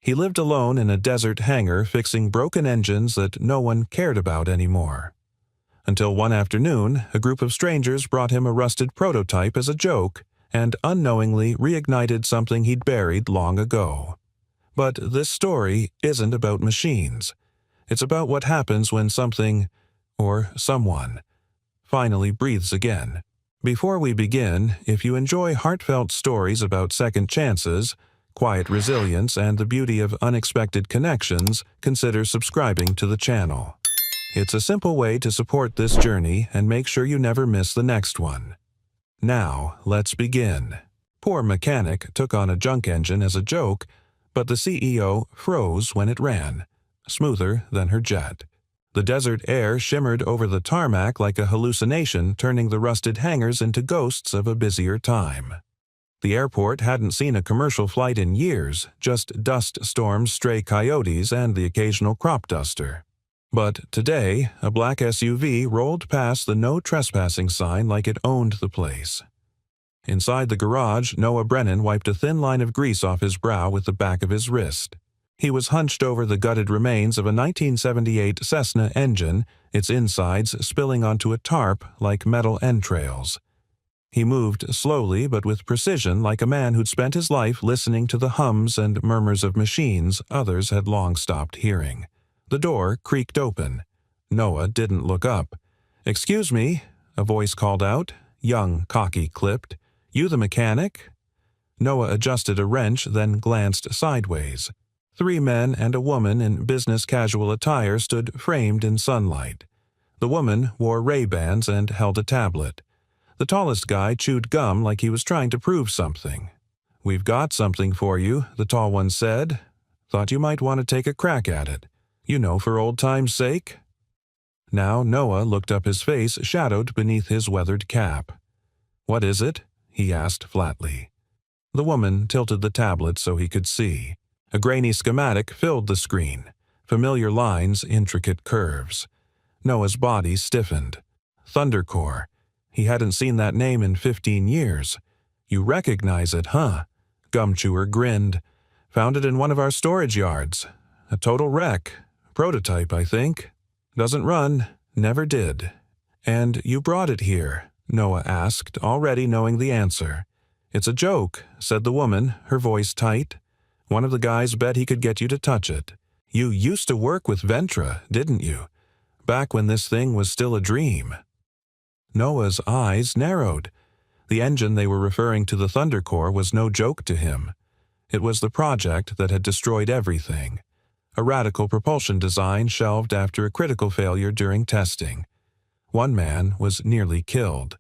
He lived alone in a desert hangar fixing broken engines that no one cared about anymore. Until one afternoon, a group of strangers brought him a rusted prototype as a joke and unknowingly reignited something he'd buried long ago. But this story isn't about machines. It's about what happens when something, or someone, finally breathes again. Before we begin, if you enjoy heartfelt stories about second chances, quiet resilience, and the beauty of unexpected connections, consider subscribing to the channel. It's a simple way to support this journey and make sure you never miss the next one. Now, let's begin. Poor mechanic took on a junk engine as a joke, but the CEO froze when it ran, smoother than her jet. The desert air shimmered over the tarmac like a hallucination, turning the rusted hangars into ghosts of a busier time. The airport hadn't seen a commercial flight in years, just dust storms, stray coyotes, and the occasional crop duster. But today, a black SUV rolled past the no trespassing sign like it owned the place. Inside the garage, Noah Brennan wiped a thin line of grease off his brow with the back of his wrist. He was hunched over the gutted remains of a 1978 Cessna engine, its insides spilling onto a tarp like metal entrails. He moved slowly but with precision, like a man who'd spent his life listening to the hums and murmurs of machines others had long stopped hearing. The door creaked open. Noah didn't look up. "Excuse me," a voice called out, young, cocky, clipped. "You the mechanic?" Noah adjusted a wrench, then glanced sideways. 3 men and a woman in business casual attire stood framed in sunlight. The woman wore Ray-Bans and held a tablet. The tallest guy chewed gum like he was trying to prove something. "We've got something for you," the tall one said. "Thought you might want to take a crack at it. You know, for old time's sake." Now Noah looked up, his face shadowed beneath his weathered cap. "What is it?" he asked flatly. The woman tilted the tablet so he could see. A grainy schematic filled the screen. Familiar lines, intricate curves. Noah's body stiffened. Thundercore. He hadn't seen that name in 15 years. "You recognize it, huh?" Gumchewer grinned. "Found it in one of our storage yards. A total wreck. Prototype, I think. Doesn't run. Never did." "And you brought it here?" Noah asked, already knowing the answer. "It's a joke," said the woman, her voice tight. "One of the guys bet he could get you to touch it. You used to work with Ventra, didn't you? Back when this thing was still a dream." Noah's eyes narrowed. The engine they were referring to, the Thundercore, was no joke to him. It was the project that had destroyed everything. A radical propulsion design shelved after a critical failure during testing. One man was nearly killed.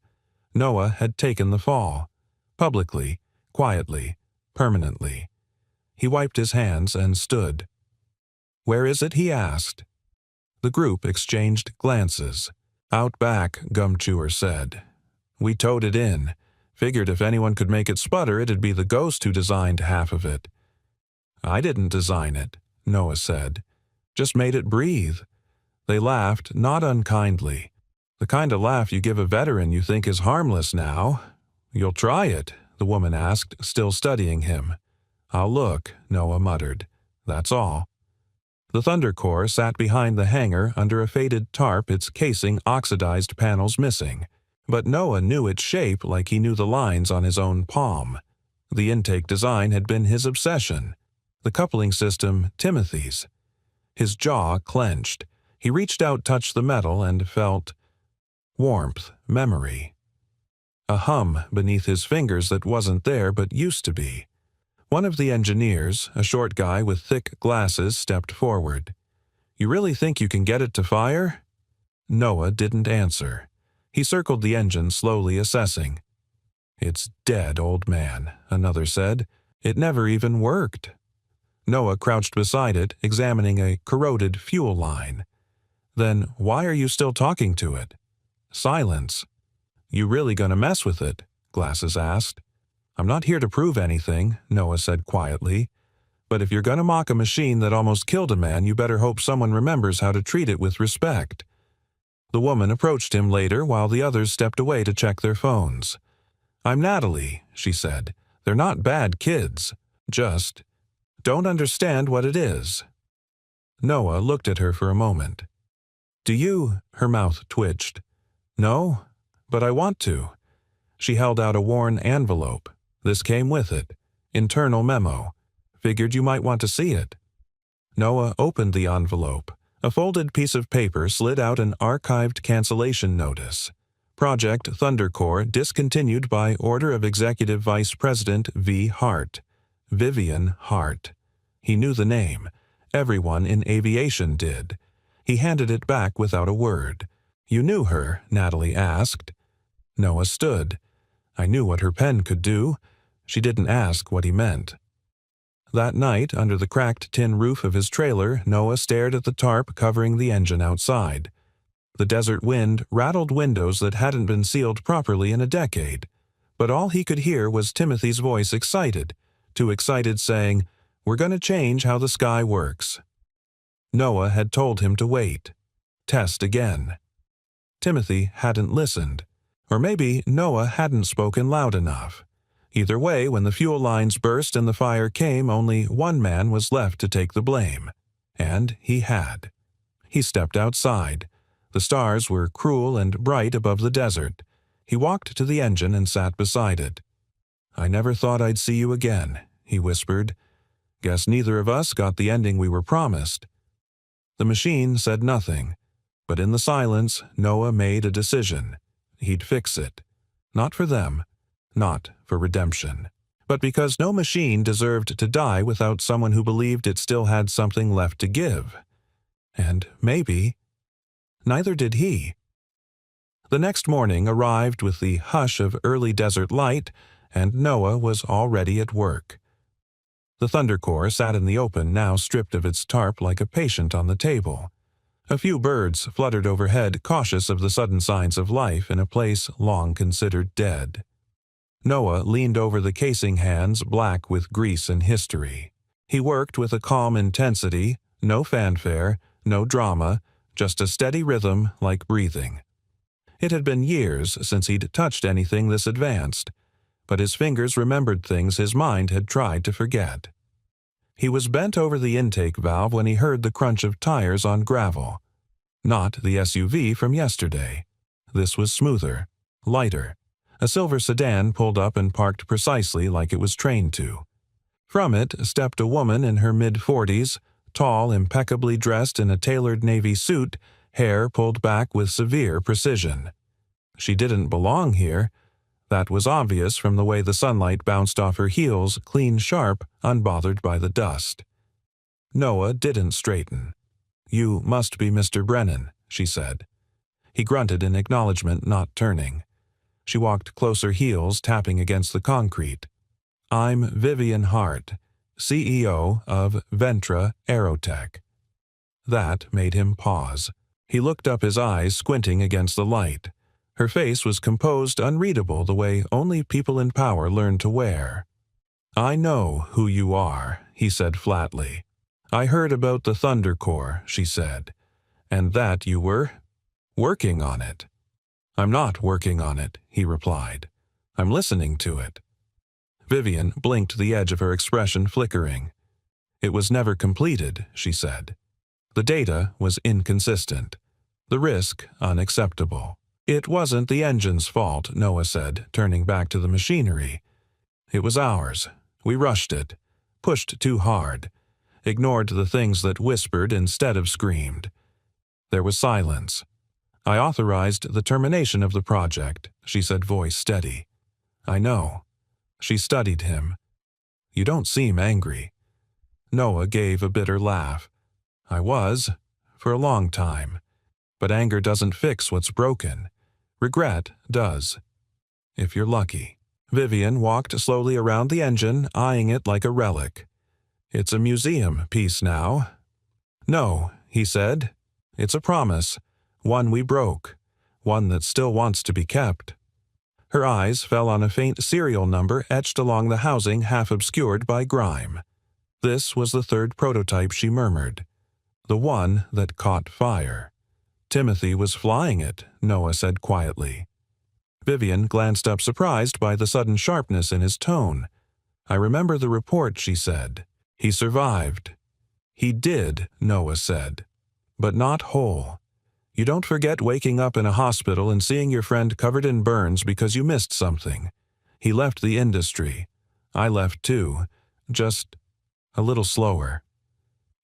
Noah had taken the fall. Publicly, quietly, permanently. He wiped his hands and stood. "Where is it?" he asked. The group exchanged glances. "Out back," Gumchewer said. "We towed it in. Figured if anyone could make it sputter, it'd be the ghost who designed half of it." "I didn't design it," Noah said. "Just made it breathe." They laughed, not unkindly. The kind of laugh you give a veteran you think is harmless now. "You'll try it?" the woman asked, still studying him. "I'll look," Noah muttered. "That's all." The Thundercore sat behind the hangar under a faded tarp, its casing oxidized, panels missing. But Noah knew its shape like he knew the lines on his own palm. The intake design had been his obsession. The coupling system, Timothy's. His jaw clenched. He reached out, touched the metal, and felt warmth, memory. A hum beneath his fingers that wasn't there but used to be. One of the engineers, a short guy with thick glasses, stepped forward. "You really think you can get it to fire?" Noah didn't answer. He circled the engine, slowly assessing. "It's dead, old man," another said. "It never even worked." Noah crouched beside it, examining a corroded fuel line. "Then why are you still talking to it?" Silence. "You really gonna mess with it?" Glasses asked. "I'm not here to prove anything," Noah said quietly. "But if you're gonna mock a machine that almost killed a man, you better hope someone remembers how to treat it with respect." The woman approached him later while the others stepped away to check their phones. "I'm Natalie," she said. "They're not bad kids. Just..." don't understand what it is." Noah looked at her for a moment. "Do you?" Her mouth twitched. "No, but I want to." She held out a worn envelope. "This came with it. Internal memo. Figured you might want to see it." Noah opened the envelope. A folded piece of paper slid out an archived cancellation notice. Project Thundercore discontinued by order of Executive Vice President V. Hart. Vivian Hart. He knew the name. Everyone in aviation did. He handed it back without a word. "You knew her?" Natalie asked. Noah stood. "I knew what her pen could do." She didn't ask what he meant. That night, under the cracked tin roof of his trailer, Noah stared at the tarp covering the engine outside. The desert wind rattled windows that hadn't been sealed properly in a decade. But all he could hear was Timothy's voice, excited, too excited, saying, "We're going to change how the sky works." Noah had told him to wait. Test again. Timothy hadn't listened. Or maybe Noah hadn't spoken loud enough. Either way, when the fuel lines burst and the fire came, only one man was left to take the blame. And he had. He stepped outside. The stars were cruel and bright above the desert. He walked to the engine and sat beside it. "I never thought I'd see you again," he whispered. "Guess neither of us got the ending we were promised." The machine said nothing, but in the silence, Noah made a decision. He'd fix it. Not for them. Not for redemption. But because no machine deserved to die without someone who believed it still had something left to give. And maybe, neither did he. The next morning arrived with the hush of early desert light, and Noah was already at work. The Thundercore sat in the open, now stripped of its tarp like a patient on the table. A few birds fluttered overhead, cautious of the sudden signs of life in a place long considered dead. Noah leaned over the casing, hands black with grease and history. He worked with a calm intensity, no fanfare, no drama, just a steady rhythm like breathing. It had been years since he'd touched anything this advanced, but his fingers remembered things his mind had tried to forget. He was bent over the intake valve when he heard the crunch of tires on gravel. Not the SUV from yesterday. This was smoother, lighter. A silver sedan pulled up and parked precisely like it was trained to. From it stepped a woman in her mid-40s, tall, impeccably dressed in a tailored navy suit, hair pulled back with severe precision. She didn't belong here. That was obvious from the way the sunlight bounced off her heels, clean sharp, unbothered by the dust. Noah didn't straighten. "You must be Mr. Brennan," she said. He grunted in acknowledgement, not turning. She walked closer, heels tapping against the concrete. "I'm Vivian Hart, CEO of Ventra Aerotech." That made him pause. He looked up, his eyes squinting against the light. Her face was composed, unreadable, the way only people in power learn to wear. "I know who you are," he said flatly. "I heard about the Thundercore," she said, "and that you were working on it." "I'm not working on it," he replied. "I'm listening to it." Vivian blinked, the edge of her expression flickering. "It was never completed," she said. "The data was inconsistent. The risk unacceptable." "It wasn't the engine's fault," Noah said, turning back to the machinery. "It was ours. We rushed it, pushed too hard, ignored the things that whispered instead of screamed." There was silence. "I authorized the termination of the project," she said, voice steady. "I know." She studied him. "You don't seem angry." Noah gave a bitter laugh. "I was, for a long time. But anger doesn't fix what's broken. Regret does. If you're lucky." Vivian walked slowly around the engine, eyeing it like a relic. "It's a museum piece now." "No," he said. "It's a promise. One we broke. One that still wants to be kept." Her eyes fell on a faint serial number etched along the housing, half obscured by grime. This was the third prototype, she murmured. The one that caught fire. "Timothy was flying it," Noah said quietly. Vivian glanced up, surprised by the sudden sharpness in his tone. "I remember the report," she said. He survived. He did, Noah said. But not whole. You don't forget waking up in a hospital and seeing your friend covered in burns because you missed something. He left the industry. I left too, just a little slower.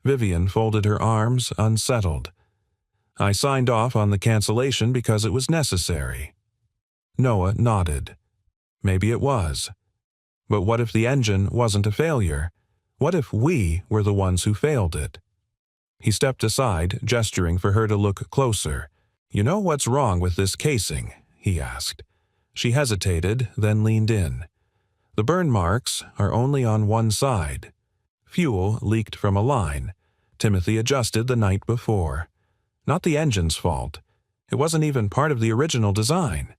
Vivian folded her arms, unsettled. I signed off on the cancellation because it was necessary. Noah nodded. Maybe it was. But what if the engine wasn't a failure? What if we were the ones who failed it? He stepped aside, gesturing for her to look closer. You know what's wrong with this casing? He asked. She hesitated, then leaned in. The burn marks are only on one side. Fuel leaked from a line. Timothy adjusted the night before. Not the engine's fault. It wasn't even part of the original design.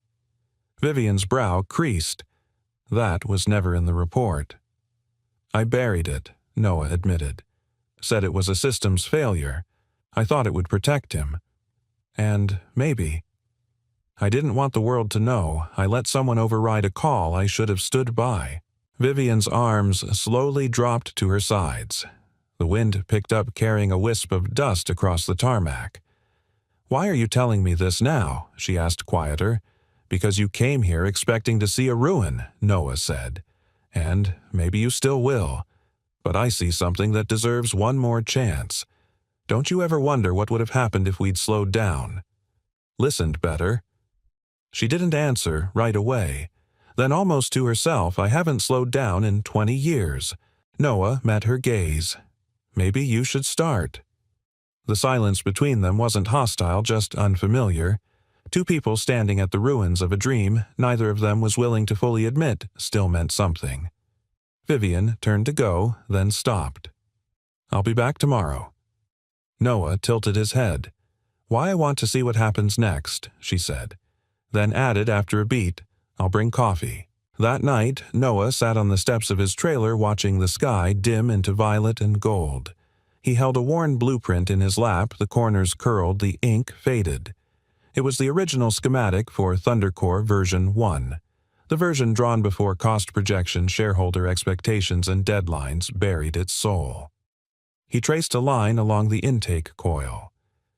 Vivian's brow creased. That was never in the report. I buried it, Noah admitted. Said it was a systems failure. I thought it would protect him. And maybe. I didn't want the world to know. I let someone override a call I should have stood by. Vivian's arms slowly dropped to her sides. The wind picked up, carrying a wisp of dust across the tarmac. Why are you telling me this now? She asked quieter. Because you came here expecting to see a ruin, Noah said. And maybe you still will. But I see something that deserves one more chance. Don't you ever wonder what would have happened if we'd slowed down? Listened better? She didn't answer right away. Then almost to herself, I haven't slowed down in 20 years. Noah met her gaze. Maybe you should start. The silence between them wasn't hostile, just unfamiliar. Two people standing at the ruins of a dream neither of them was willing to fully admit still meant something. Vivian turned to go, then stopped. I'll be back tomorrow. Noah tilted his head. Why I want to see what happens next, she said. Then added after a beat, I'll bring coffee. That night, Noah sat on the steps of his trailer watching the sky dim into violet and gold. He held a worn blueprint in his lap, the corners curled, the ink faded. It was the original schematic for ThunderCore version 1. The version drawn before cost projection, shareholder expectations, and deadlines buried its soul. He traced a line along the intake coil.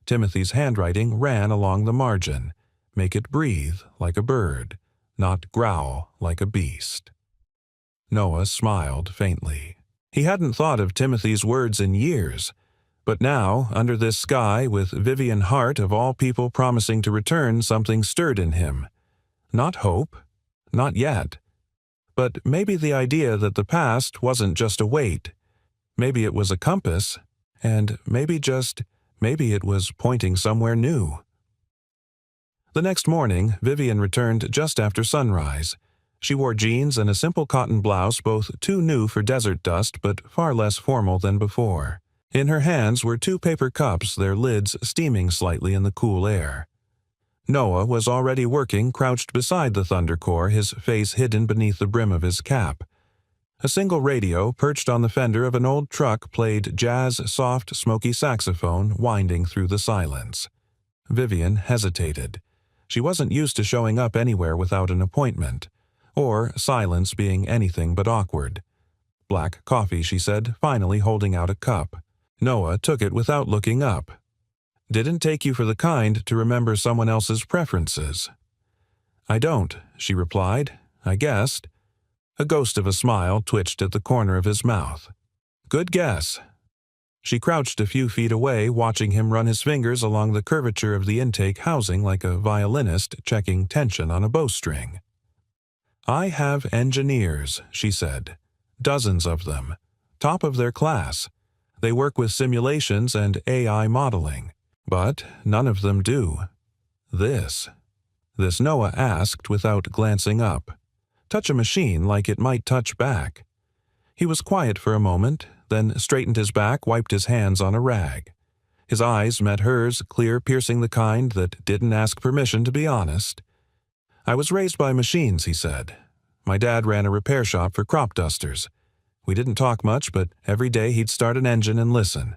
Timothy's handwriting ran along the margin. Make it breathe like a bird, not growl like a beast. Noah smiled faintly. He hadn't thought of Timothy's words in years. But now, under this sky, with Vivian Hart of all people promising to return, something stirred in him. Not hope. Not yet. But maybe the idea that the past wasn't just a weight. Maybe it was a compass. And maybe it was pointing somewhere new. The next morning, Vivian returned just after sunrise. She wore jeans and a simple cotton blouse, both too new for desert dust but far less formal than before. In her hands were 2 paper cups, their lids steaming slightly in the cool air. Noah was already working, crouched beside the ThunderCore, his face hidden beneath the brim of his cap. A single radio, perched on the fender of an old truck, played jazz, soft, smoky saxophone winding through the silence. Vivian hesitated. She wasn't used to showing up anywhere without an appointment, or silence being anything but awkward. Black coffee, she said, finally holding out a cup. Noah took it without looking up. Didn't take you for the kind to remember someone else's preferences. I don't, she replied. I guessed. A ghost of a smile twitched at the corner of his mouth. Good guess. She crouched a few feet away, watching him run his fingers along the curvature of the intake housing like a violinist checking tension on a bowstring. I have engineers, she said. Dozens of them. Top of their class. They work with simulations and AI modeling. But none of them do. This Noah asked without glancing up. Touch a machine like it might touch back. He was quiet for a moment, then straightened his back, wiped his hands on a rag. His eyes met hers, clear, piercing, the kind that didn't ask permission to be honest. I was raised by machines, he said. My dad ran a repair shop for crop dusters. We didn't talk much, but every day he'd start an engine and listen.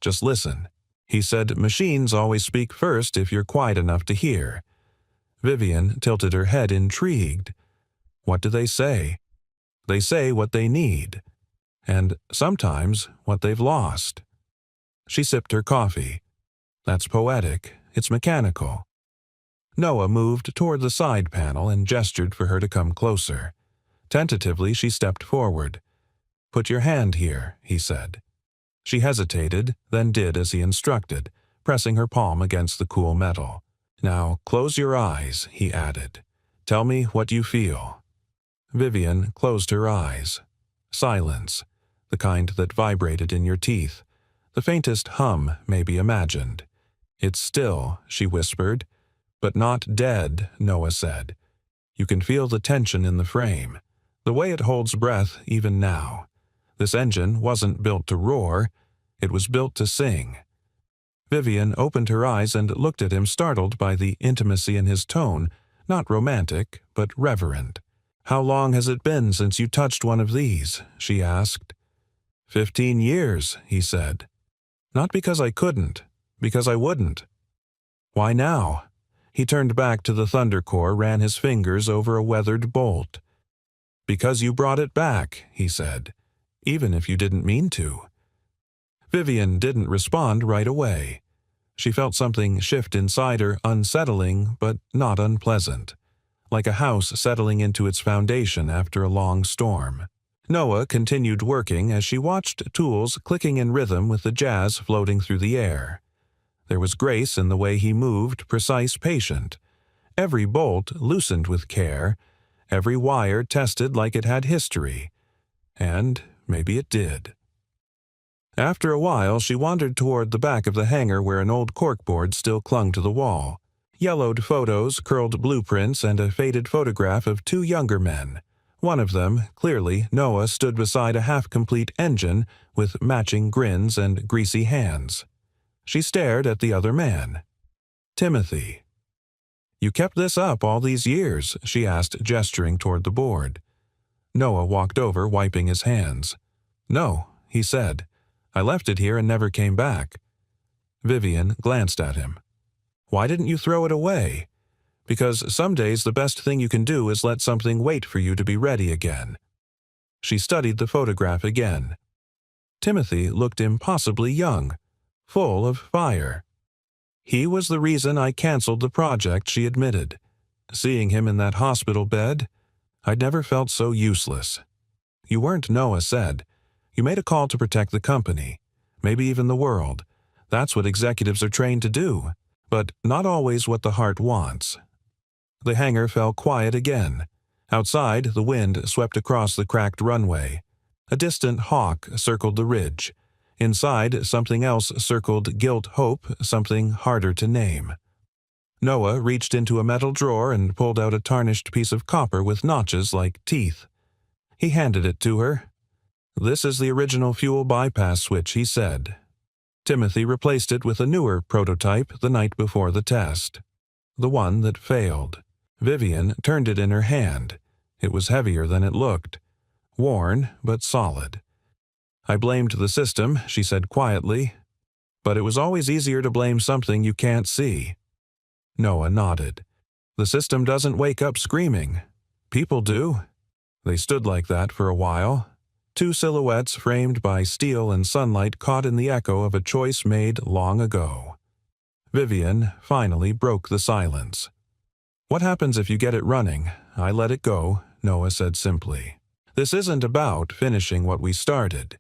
Just listen. He said machines always speak first if you're quiet enough to hear. Vivian tilted her head, intrigued. What do they say? They say what they need. and sometimes what they've lost. She sipped her coffee. That's poetic. It's mechanical. Noah moved toward the side panel and gestured for her to come closer. Tentatively, she stepped forward. "Put your hand here," he said. She hesitated, then did as he instructed, pressing her palm against the cool metal. "Now, close your eyes," he added. "Tell me what you feel." Vivian closed her eyes. Silence, the kind that vibrated in your teeth. The faintest hum may be imagined. "It's still," she whispered. "But not dead," Noah said. "You can feel the tension in the frame, the way it holds breath even now. This engine wasn't built to roar, it was built to sing." Vivian opened her eyes and looked at him, startled by the intimacy in his tone, not romantic, but reverent. "How long has it been since you touched one of these?" she asked. 15 years, he said. "Not because I couldn't, because I wouldn't." "Why now?" He turned back to the Thunder Core, ran his fingers over a weathered bolt. "Because you brought it back," he said, "even if you didn't mean to." Vivian didn't respond right away. She felt something shift inside her, unsettling but not unpleasant, like a house settling into its foundation after a long storm. Noah continued working as she watched tools clicking in rhythm with the jazz floating through the air. There was grace in the way he moved, precise, patient. Every bolt loosened with care, every wire tested like it had history. And maybe it did. After a while, she wandered toward the back of the hangar where an old corkboard still clung to the wall. Yellowed photos, curled blueprints, and a faded photograph of two younger men. One of them, clearly, Noah, stood beside a half-complete engine with matching grins and greasy hands. She stared at the other man. Timothy. "You kept this up all these years?" she asked, gesturing toward the board. Noah walked over, wiping his hands. "No," he said. "I left it here and never came back." Vivian glanced at him. "Why didn't you throw it away?" "Because some days the best thing you can do is let something wait for you to be ready again." She studied the photograph again. Timothy looked impossibly young, full of fire. "He was the reason I canceled the project," she admitted. "Seeing him in that hospital bed, I'd never felt so useless." "You weren't," Noah said. "You made a call to protect the company, maybe even the world. That's what executives are trained to do, but not always what the heart wants." The hangar fell quiet again. Outside, the wind swept across the cracked runway. A distant hawk circled the ridge. Inside, something else circled Gilt Hope, something harder to name. Noah reached into a metal drawer and pulled out a tarnished piece of copper with notches like teeth. He handed it to her. "This is the original fuel bypass switch," he said. Timothy replaced it with a newer prototype the night before the test. The one that failed. Vivian turned it in her hand. It was heavier than it looked. Worn, but solid. "I blamed the system," she said quietly. "But it was always easier to blame something you can't see." Noah nodded. "The system doesn't wake up screaming. People do." They stood like that for a while. Two silhouettes framed by steel and sunlight caught in the echo of a choice made long ago. Vivian finally broke the silence. "What happens if you get it running? I let it go," Noah said simply. "This isn't about finishing what we started.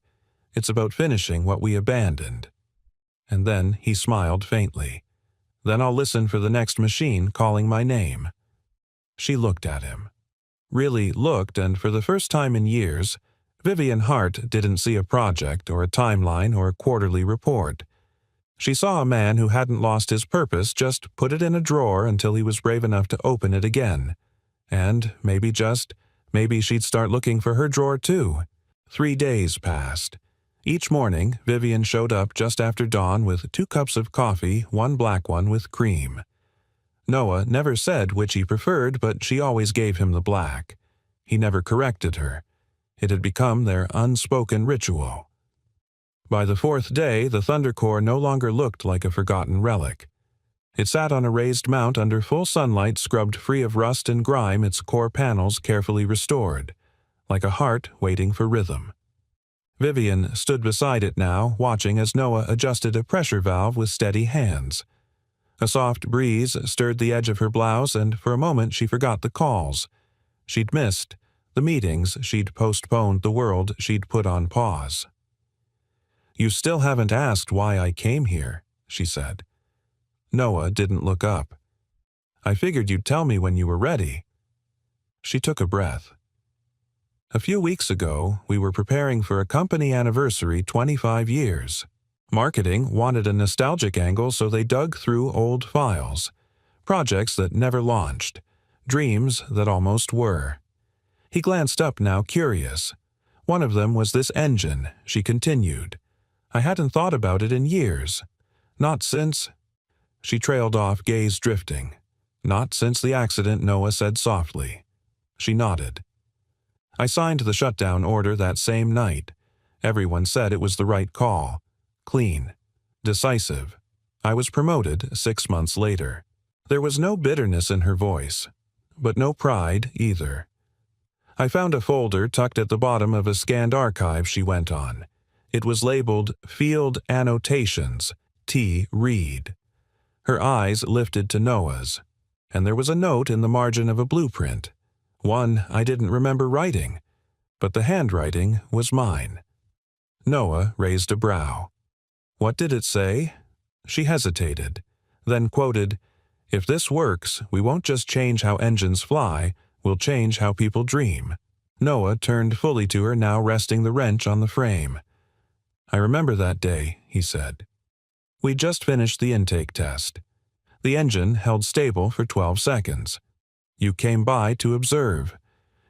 It's about finishing what we abandoned." And then he smiled faintly. "Then I'll listen for the next machine calling my name." She looked at him. Really looked, and for the first time in years, Vivian Hart didn't see a project or a timeline or a quarterly report. She saw a man who hadn't lost his purpose, just put it in a drawer until he was brave enough to open it again. And maybe she'd start looking for her drawer too. 3 days passed. Each morning, Vivian showed up just after dawn with 2 cups of coffee, 1 black one with cream. Noah never said which he preferred, but she always gave him the black. He never corrected her. It had become their unspoken ritual. By the 4th day, the Thunder Core no longer looked like a forgotten relic. It sat on a raised mount under full sunlight, scrubbed free of rust and grime, its core panels carefully restored, like a heart waiting for rhythm. Vivian stood beside it now, watching as Noah adjusted a pressure valve with steady hands. A soft breeze stirred the edge of her blouse, and for a moment she forgot the calls she'd missed, the meetings she'd postponed, the world she'd put on pause. "You still haven't asked why I came here," she said. Noah didn't look up. "I figured you'd tell me when you were ready." She took a breath. "A few weeks ago, we were preparing for a company anniversary 25 years. Marketing wanted a nostalgic angle, so they dug through old files. Projects that never launched. Dreams that almost were." He glanced up now, curious. "One of them was this engine," she continued. "I hadn't thought about it in years. Not since—" She trailed off, gaze drifting. "Not since the accident," Noah said softly. She nodded. "I signed the shutdown order that same night. Everyone said it was the right call. Clean. Decisive. I was promoted 6 months later." There was no bitterness in her voice, but no pride either. "I found a folder tucked at the bottom of a scanned archive," she went on. It was labeled Field Annotations, T. Reed. Her eyes lifted to Noah's, and there was a note in the margin of a blueprint. One I didn't remember writing, but the handwriting was mine. Noah raised a brow. "What did it say?" She hesitated, then quoted, "If this works, we won't just change how engines fly, we'll change how people dream." Noah turned fully to her, now resting the wrench on the frame. "I remember that day," he said. "We just finished the intake test. The engine held stable for 12 seconds. You came by to observe.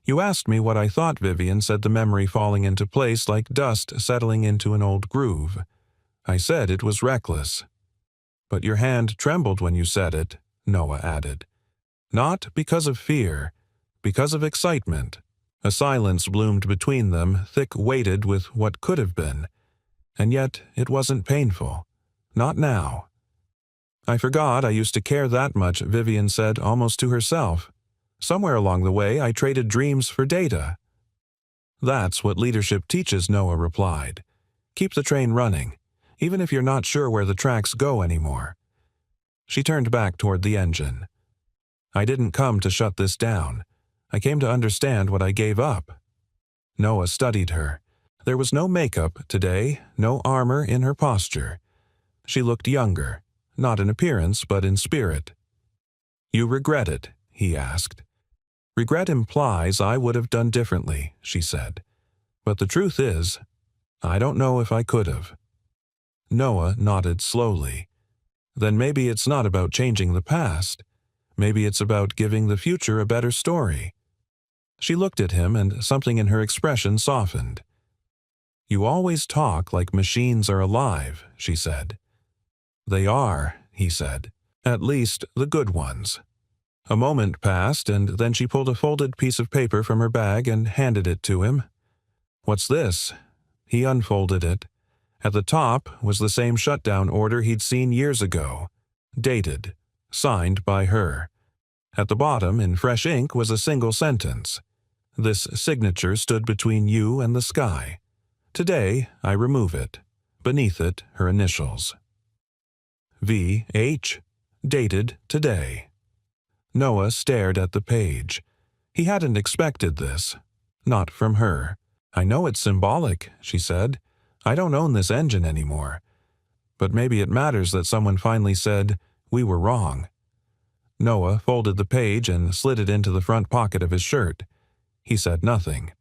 You asked me what I thought," Vivian said, the memory falling into place like dust settling into an old groove. "I said it was reckless." "But your hand trembled when you said it," Noah added. "Not because of fear, because of excitement." A silence bloomed between them, thick-weighted with what could have been. And yet it wasn't painful. Not now. "I forgot I used to care that much," Vivian said, almost to herself. "Somewhere along the way, I traded dreams for data." "That's what leadership teaches," Noah replied. "Keep the train running, even if you're not sure where the tracks go anymore." She turned back toward the engine. "I didn't come to shut this down. I came to understand what I gave up." Noah studied her. There was no makeup today, no armor in her posture. She looked younger, not in appearance but in spirit. "You regret it?" he asked. "Regret implies I would have done differently," she said. "But the truth is, I don't know if I could have." Noah nodded slowly. "Then maybe it's not about changing the past. Maybe it's about giving the future a better story." She looked at him, and something in her expression softened. "You always talk like machines are alive," she said. "They are," he said. "At least the good ones." A moment passed, and then she pulled a folded piece of paper from her bag and handed it to him. "What's this?" He unfolded it. At the top was the same shutdown order he'd seen years ago, dated, signed by her. At the bottom, in fresh ink, was a single sentence. "This signature stood between you and the sky. Today, I remove it." Beneath it, her initials. V.H. Dated today. Noah stared at the page. He hadn't expected this. Not from her. "I know it's symbolic," she said. "I don't own this engine anymore. But maybe it matters that someone finally said, 'We were wrong.'" Noah folded the page and slid it into the front pocket of his shirt. He said nothing.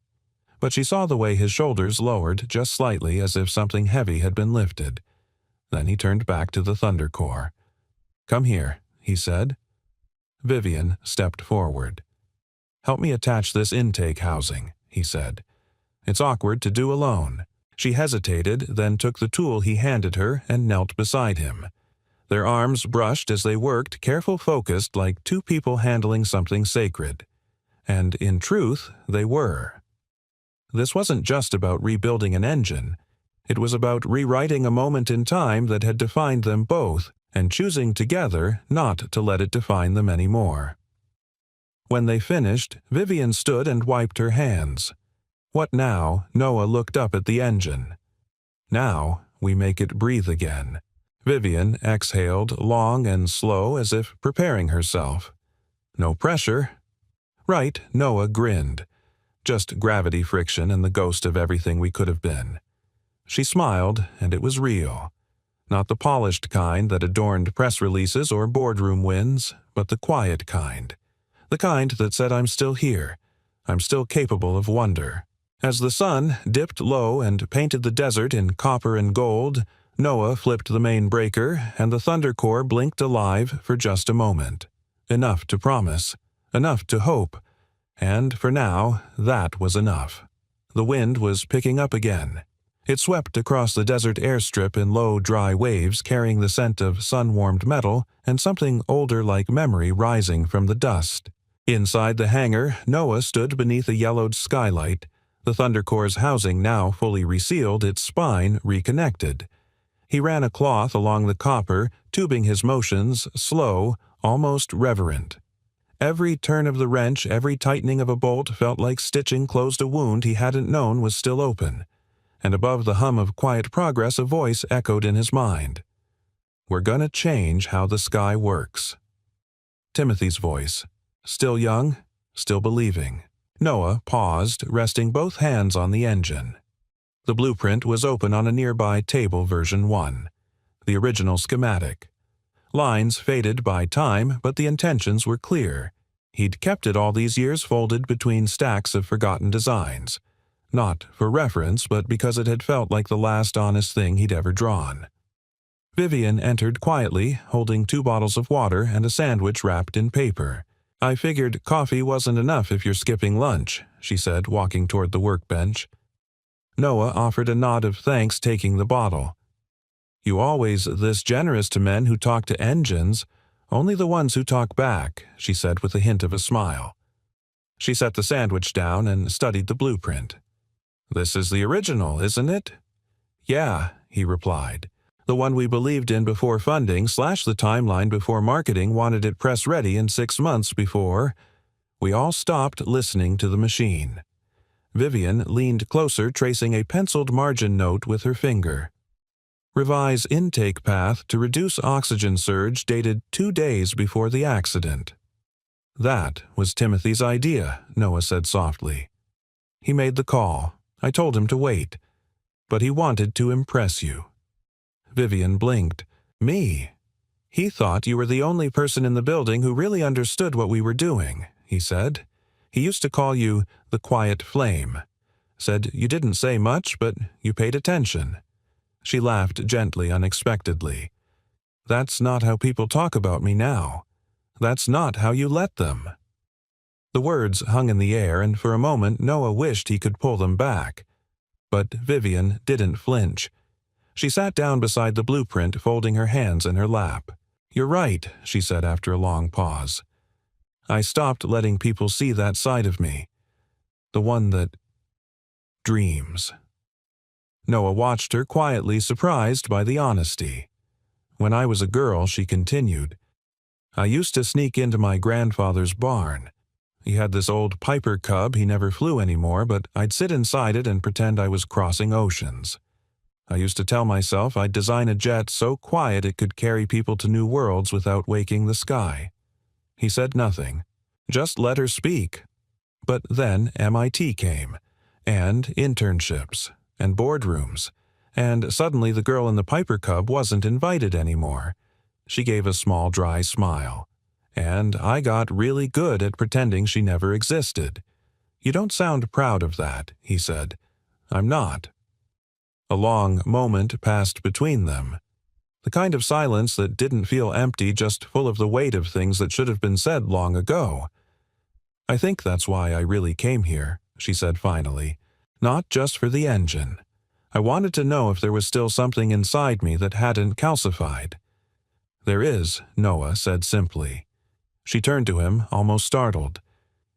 But she saw the way his shoulders lowered just slightly, as if something heavy had been lifted. Then he turned back to the Thunder Core. "Come here," he said. Vivian stepped forward. "Help me attach this intake housing," he said. "It's awkward to do alone." She hesitated, then took the tool he handed her and knelt beside him. Their arms brushed as they worked, careful, focused, like two people handling something sacred. And in truth, they were. This wasn't just about rebuilding an engine. It was about rewriting a moment in time that had defined them both, and choosing together not to let it define them anymore. When they finished, Vivian stood and wiped her hands. What now? Noah looked up at the engine. Now we make it breathe again. Vivian exhaled long and slow as if preparing herself. No pressure. Right, Noah grinned. Just gravity friction and the ghost of everything we could have been. She smiled, and it was real. Not the polished kind that adorned press releases or boardroom wins, but the quiet kind. The kind that said, I'm still here. I'm still capable of wonder. As the sun dipped low and painted the desert in copper and gold, Noah flipped the main breaker, and the Thunder Core blinked alive for just a moment. Enough to promise. Enough to hope. And for now, that was enough. The wind was picking up again. It swept across the desert airstrip in low, dry waves carrying the scent of sun-warmed metal and something older like memory rising from the dust. Inside the hangar, Noah stood beneath a yellowed skylight. The Thunder Core's housing now fully resealed, its spine reconnected. He ran a cloth along the copper, tubing his motions, slow, almost reverent. Every turn of the wrench, every tightening of a bolt felt like stitching closed a wound he hadn't known was still open. And above the hum of quiet progress, a voice echoed in his mind. We're gonna change how the sky works. Timothy's voice. Still young, still believing. Noah paused, resting both hands on the engine. The blueprint was open on a nearby table, version 1. The original schematic. Lines faded by time, but the intentions were clear. He'd kept it all these years folded between stacks of forgotten designs. Not for reference, but because it had felt like the last honest thing he'd ever drawn. Vivian entered quietly, holding 2 bottles of water and a sandwich wrapped in paper. I figured coffee wasn't enough if you're skipping lunch, she said, walking toward the workbench. Noah offered a nod of thanks, taking the bottle. You always this generous to men who talk to engines, only the ones who talk back, she said with a hint of a smile. She set the sandwich down and studied the blueprint. This is the original, isn't it? Yeah, he replied. The one we believed in before funding / the timeline before marketing wanted it press ready in 6 months before. We all stopped listening to the machine. Vivian leaned closer, tracing a penciled margin note with her finger. Revise intake path to reduce oxygen surge dated 2 days before the accident. That was Timothy's idea, Noah said softly. He made the call. I told him to wait. But he wanted to impress you. Vivian blinked. Me? He thought you were the only person in the building who really understood what we were doing, he said. He used to call you the quiet flame. Said you didn't say much, but you paid attention. She laughed gently, unexpectedly. That's not how people talk about me now. That's not how you let them. The words hung in the air, and for a moment Noah wished he could pull them back. But Vivian didn't flinch. She sat down beside the blueprint, folding her hands in her lap. You're right, she said after a long pause. I stopped letting people see that side of me. The one that dreams. Noah watched her quietly, surprised by the honesty. When I was a girl, she continued, I used to sneak into my grandfather's barn. He had this old Piper Cub he never flew anymore, but I'd sit inside it and pretend I was crossing oceans. I used to tell myself I'd design a jet so quiet it could carry people to new worlds without waking the sky. He said nothing. Just let her speak. But then MIT came, and internships, and boardrooms, and suddenly the girl in the Piper Cub wasn't invited anymore. She gave a small, dry smile. And I got really good at pretending she never existed. You don't sound proud of that, he said. I'm not. A long moment passed between them. The kind of silence that didn't feel empty, just full of the weight of things that should have been said long ago. I think that's why I really came here, she said finally. Not just for the engine. I wanted to know if there was still something inside me that hadn't calcified. There is, Noah said simply. She turned to him, almost startled.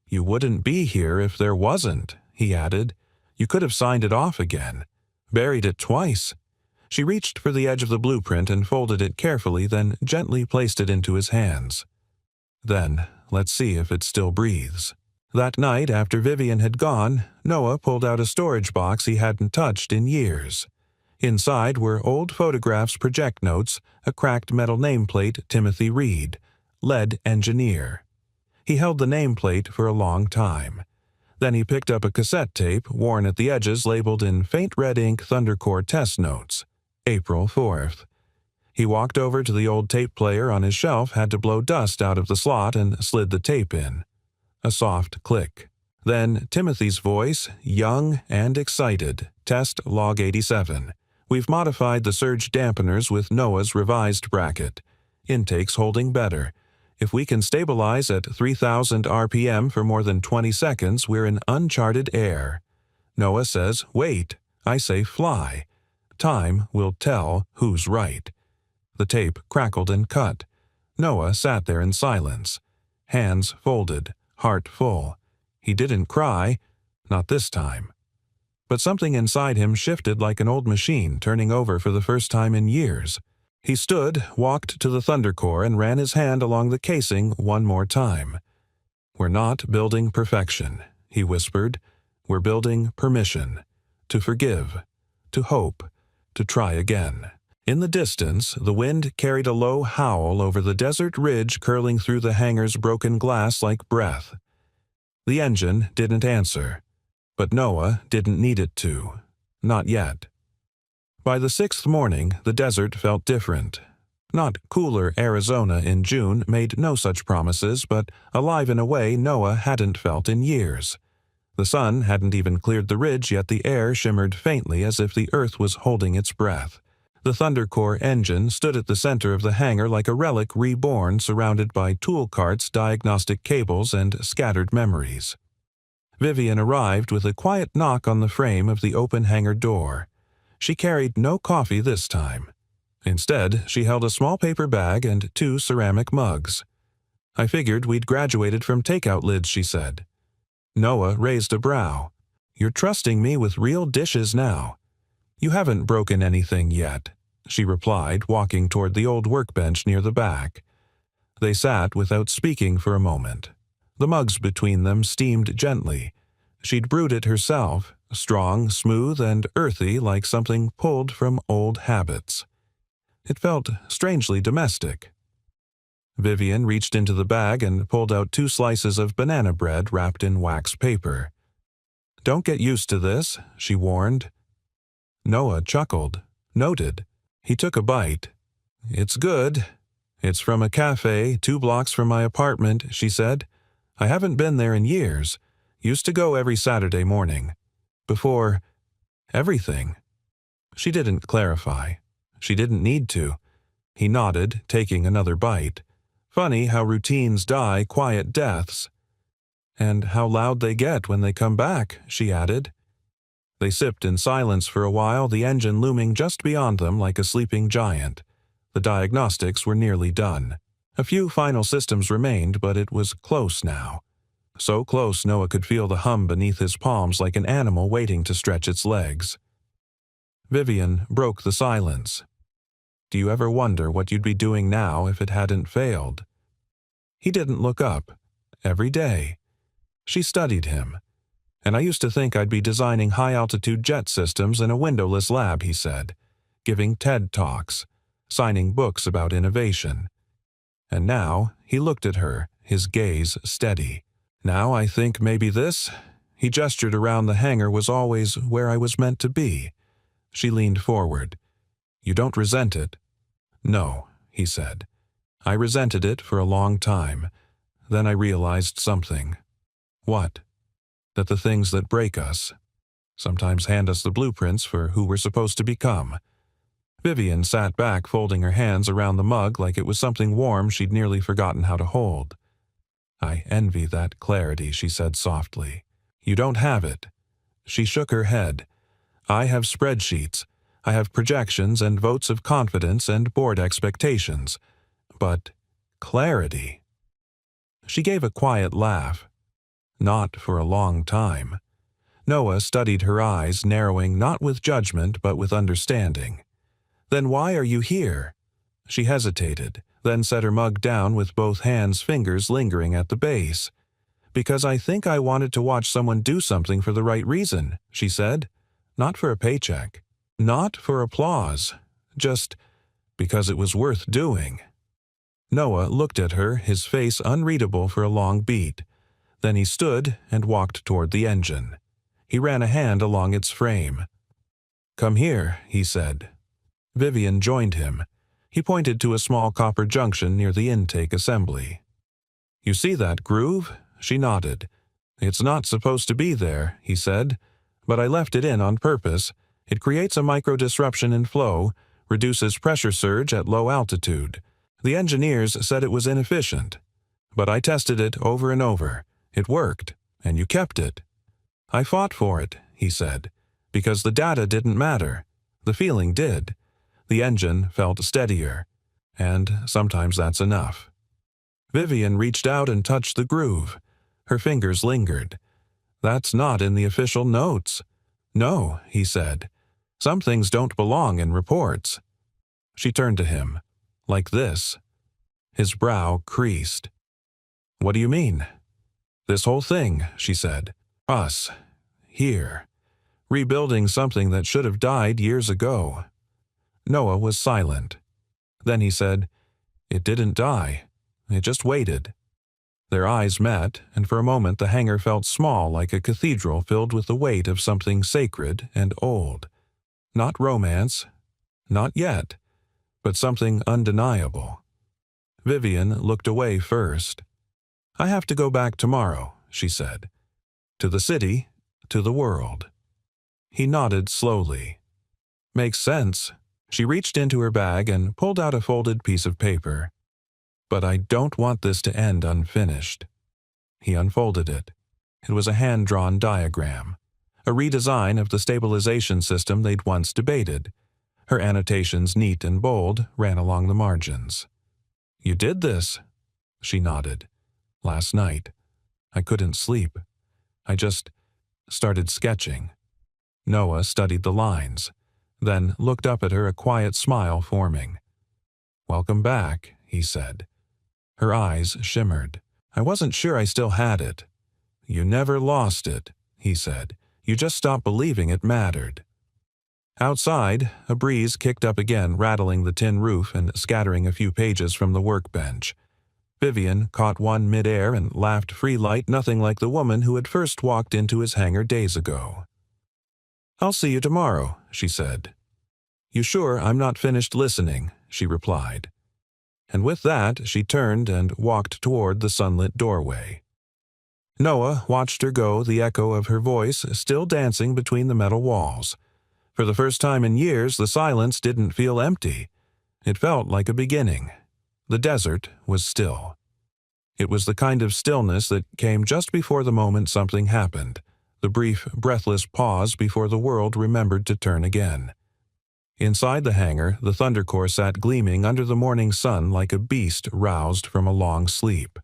You wouldn't be here if there wasn't, he added. You could have signed it off again. Buried it twice. She reached for the edge of the blueprint and folded it carefully, then gently placed it into his hands. Then, let's see if it still breathes. That night, after Vivian had gone, Noah pulled out a storage box he hadn't touched in years. Inside were old photographs, project notes, a cracked metal nameplate, Timothy Reed, lead engineer. He held the nameplate for a long time. Then he picked up a cassette tape, worn at the edges, labeled in faint red ink Thundercore test notes, April 4th. He walked over to the old tape player on his shelf, had to blow dust out of the slot, and slid the tape in. A soft click. Then Timothy's voice, young and excited. Test log 87. We've modified the surge dampeners with Noah's revised bracket. Intake's holding better. If we can stabilize at 3,000 RPM for more than 20 seconds, we're in uncharted air. Noah says, wait. I say fly. Time will tell who's right. The tape crackled and cut. Noah sat there in silence. Hands folded. Heart full. He didn't cry, not this time. But something inside him shifted like an old machine turning over for the first time in years. He stood, walked to the Thundercore, and ran his hand along the casing one more time. We're not building perfection, he whispered. We're building permission. To forgive. To hope. To try again. In the distance, the wind carried a low howl over the desert ridge curling through the hangar's broken glass like breath. The engine didn't answer, but Noah didn't need it to. Not yet. By the 6th morning, the desert felt different. Not cooler Arizona in June made no such promises, but alive in a way Noah hadn't felt in years. The sun hadn't even cleared the ridge, yet the air shimmered faintly as if the earth was holding its breath. The Thundercore engine stood at the center of the hangar like a relic reborn, surrounded by tool carts, diagnostic cables, and scattered memories. Vivian arrived with a quiet knock on the frame of the open hangar door. She carried no coffee this time. Instead, she held a small paper bag and 2 ceramic mugs. I figured we'd graduated from takeout lids, she said. Noah raised a brow. You're trusting me with real dishes now. You haven't broken anything yet, she replied, walking toward the old workbench near the back. They sat without speaking for a moment. The mugs between them steamed gently. She'd brewed it herself, strong, smooth, and earthy like something pulled from old habits. It felt strangely domestic. Vivian reached into the bag and pulled out 2 slices of banana bread wrapped in wax paper. Don't get used to this, she warned. Noah chuckled, noted. He took a bite. It's good. It's from a cafe 2 blocks from my apartment, she said. I haven't been there in years. Used to go every Saturday morning. Before everything. She didn't clarify. She didn't need to. He nodded, taking another bite. Funny how routines die quiet deaths. And how loud they get when they come back, she added. They sipped in silence for a while, the engine looming just beyond them like a sleeping giant. The diagnostics were nearly done. A few final systems remained, but it was close now. So close Noah could feel the hum beneath his palms like an animal waiting to stretch its legs. Vivian broke the silence. Do you ever wonder what you'd be doing now if it hadn't failed? He didn't look up. Every day. She studied him. And I used to think I'd be designing high-altitude jet systems in a windowless lab, he said, giving TED Talks, signing books about innovation. And now he looked at her, his gaze steady. Now I think maybe this, he gestured around the hangar, was always where I was meant to be. She leaned forward. You don't resent it? No, he said. I resented it for a long time. Then I realized something. What? That the things that break us sometimes hand us the blueprints for who we're supposed to become. Vivian sat back, folding her hands around the mug like it was something warm she'd nearly forgotten how to hold. I envy that clarity, she said softly. You don't have it. She shook her head. I have spreadsheets. I have projections and votes of confidence and board expectations. But clarity. She gave a quiet laugh. Not for a long time. Noah studied her eyes, narrowing not with judgment but with understanding. Then why are you here? She hesitated, then set her mug down with both hands' fingers lingering at the base. Because I think I wanted to watch someone do something for the right reason, she said. Not for a paycheck. Not for applause. Just because it was worth doing. Noah looked at her, his face unreadable for a long beat. Then he stood and walked toward the engine. He ran a hand along its frame. "Come here," he said. Vivian joined him. He pointed to a small copper junction near the intake assembly. "You see that groove?" She nodded. "It's not supposed to be there," he said, "but I left it in on purpose. It creates a micro-disruption in flow, reduces pressure surge at low altitude. The engineers said it was inefficient. But I tested it over and over. It worked, and you kept it." "I fought for it," he said, "because the data didn't matter. The feeling did. The engine felt steadier. And sometimes that's enough." Vivian reached out and touched the groove. Her fingers lingered. "That's not in the official notes." "No," he said. "Some things don't belong in reports." She turned to him. "Like this." His brow creased. "What do you mean?" "This whole thing," she said. "Us. Here. Rebuilding something that should have died years ago." Noah was silent. Then he said, "It didn't die. It just waited." Their eyes met, and for a moment the hangar felt small, like a cathedral filled with the weight of something sacred and old. Not romance. Not yet. But something undeniable. Vivian looked away first. "I have to go back tomorrow," she said. "To the city, to the world." He nodded slowly. "Makes sense." She reached into her bag and pulled out a folded piece of paper. "But I don't want this to end unfinished." He unfolded it. It was a hand-drawn diagram, a redesign of the stabilization system they'd once debated. Her annotations, neat and bold, ran along the margins. "You did this?" She nodded. "Last night. I couldn't sleep. I just started sketching." Noah studied the lines, then looked up at her, a quiet smile forming. "Welcome back," he said. Her eyes shimmered. "I wasn't sure I still had it." "You never lost it," he said. "You just stopped believing it mattered." Outside, a breeze kicked up again, rattling the tin roof and scattering a few pages from the workbench. Vivian caught one mid-air and laughed free light, nothing like the woman who had first walked into his hangar days ago. "I'll see you tomorrow," she said. "You sure I'm not finished listening?" she replied. And with that, she turned and walked toward the sunlit doorway. Noah watched her go, the echo of her voice still dancing between the metal walls. For the first time in years, the silence didn't feel empty. It felt like a beginning. The desert was still. It was the kind of stillness that came just before the moment something happened, the brief, breathless pause before the world remembered to turn again. Inside the hangar, the Thunder Core sat gleaming under the morning sun like a beast roused from a long sleep.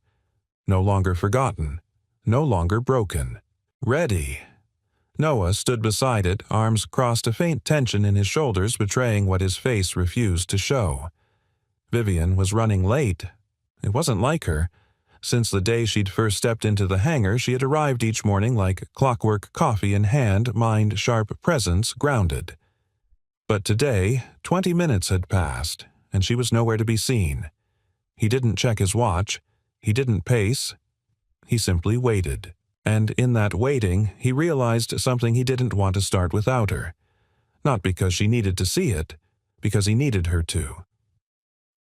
No longer forgotten. No longer broken. Ready. Noah stood beside it, arms crossed, a faint tension in his shoulders betraying what his face refused to show. Vivian was running late. It wasn't like her. Since the day she'd first stepped into the hangar, she had arrived each morning like clockwork, coffee in hand, mind sharp, presence grounded. But today, 20 minutes had passed, and she was nowhere to be seen. He didn't check his watch. He didn't pace. He simply waited. And in that waiting, he realized something he didn't want to start without her. Not because she needed to see it, because he needed her to.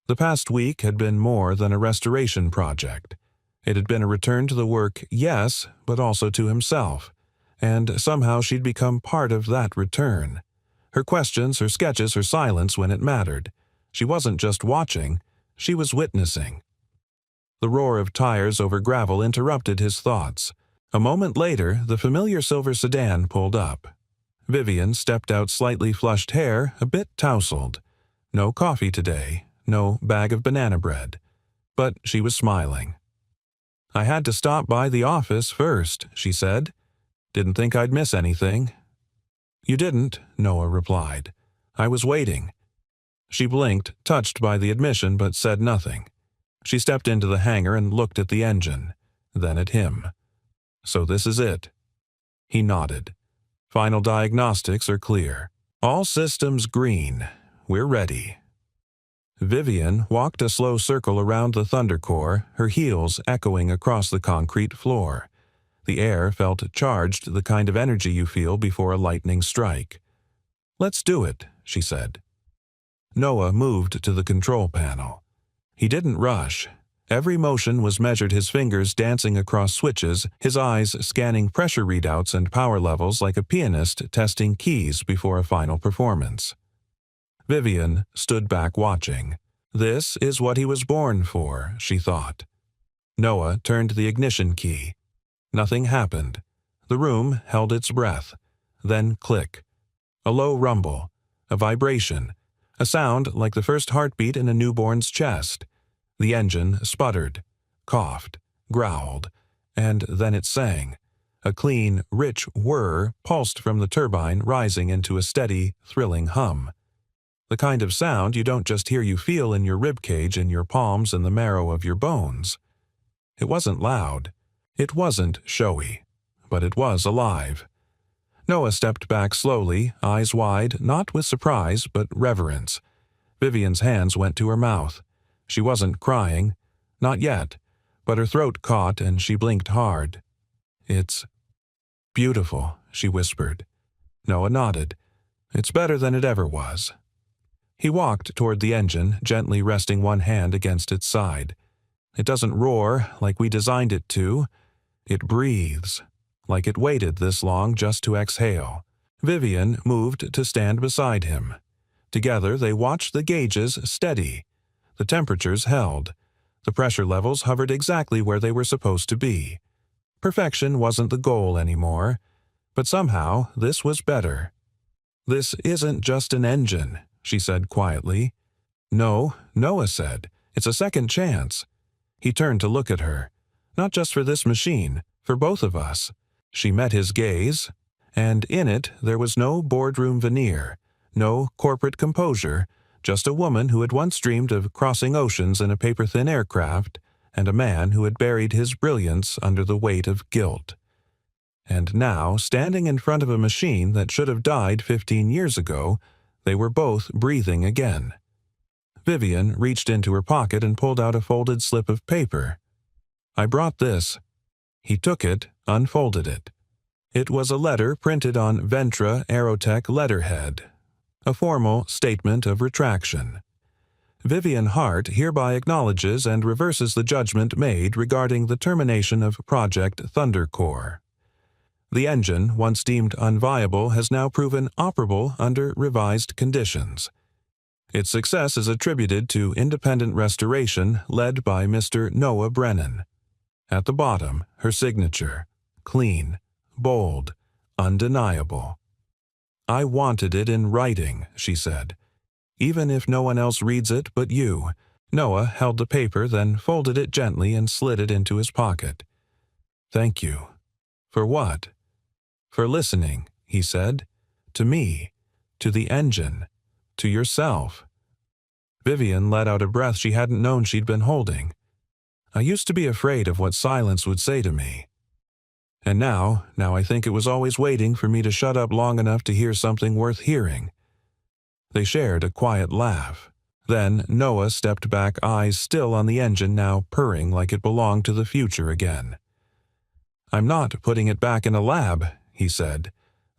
The past week had been more than a restoration project. It had been a return to the work, yes, but also to himself. And somehow she'd become part of that return. Her questions, her sketches, her silence when it mattered. She wasn't just watching, she was witnessing. The roar of tires over gravel interrupted his thoughts. A moment later, the familiar silver sedan pulled up. Vivian stepped out, slightly flushed hair, a bit tousled. No coffee today, no bag of banana bread. But she was smiling. "I had to stop by the office first," she said. "Didn't think I'd miss anything." "You didn't," Noah replied. "I was waiting." She blinked, touched by the admission, but said nothing. She stepped into the hangar and looked at the engine, then at him. So this is it. He nodded. Final diagnostics are clear. All systems green. We're ready. Vivian walked a slow circle around the Thunder Core, her heels echoing across the concrete floor. The air felt charged, the kind of energy you feel before a lightning strike. "Let's do it," she said. Noah moved to the control panel. He didn't rush. Every motion was measured, his fingers dancing across switches, his eyes scanning pressure readouts and power levels like a pianist testing keys before a final performance. Vivian stood back watching. This is what he was born for, she thought. Noah turned the ignition key. Nothing happened. The room held its breath. Then click. A low rumble. A vibration. A sound like the first heartbeat in a newborn's chest. The engine sputtered, coughed, growled, and then it sang. A clean, rich whir pulsed from the turbine, rising into a steady, thrilling hum. The kind of sound you don't just hear, you feel in your ribcage, in your palms, and the marrow of your bones. It wasn't loud. It wasn't showy. But it was alive. Noah stepped back slowly, eyes wide, not with surprise, but reverence. Vivian's hands went to her mouth. She wasn't crying. Not yet. But her throat caught and she blinked hard. "It's beautiful," she whispered. Noah nodded. "It's better than it ever was." He walked toward the engine, gently resting one hand against its side. "It doesn't roar like we designed it to. It breathes, like it waited this long just to exhale." Vivian moved to stand beside him. Together they watched the gauges steady. The temperatures held. The pressure levels hovered exactly where they were supposed to be. Perfection wasn't the goal anymore, but somehow this was better. "This isn't just an engine," she said quietly. "No," Noah said. "It's a second chance." He turned to look at her. "Not just for this machine, for both of us." She met his gaze, and in it there was no boardroom veneer, no corporate composure, just a woman who had once dreamed of crossing oceans in a paper-thin aircraft, and a man who had buried his brilliance under the weight of guilt. And now, standing in front of a machine that should have died 15 years ago, they were both breathing again. Vivian reached into her pocket and pulled out a folded slip of paper. "I brought this." He took it, unfolded it. It was a letter printed on Ventra Aerotech letterhead. A formal statement of retraction. Vivian Hart hereby acknowledges and reverses the judgment made regarding the termination of Project Thunder Core. The engine, once deemed unviable, has now proven operable under revised conditions. Its success is attributed to independent restoration led by Mr. Noah Brennan. At the bottom, her signature. Clean, bold, undeniable. "I wanted it in writing," she said. "Even if no one else reads it but you." Noah held the paper, then folded it gently and slid it into his pocket. "Thank you." "For what?" "For listening," he said. "To me. To the engine. To yourself." Vivian let out a breath she hadn't known she'd been holding. "I used to be afraid of what silence would say to me. And now I think it was always waiting for me to shut up long enough to hear something worth hearing." They shared a quiet laugh. Then Noah stepped back, eyes still on the engine, now purring like it belonged to the future again. "I'm not putting it back in a lab," he said.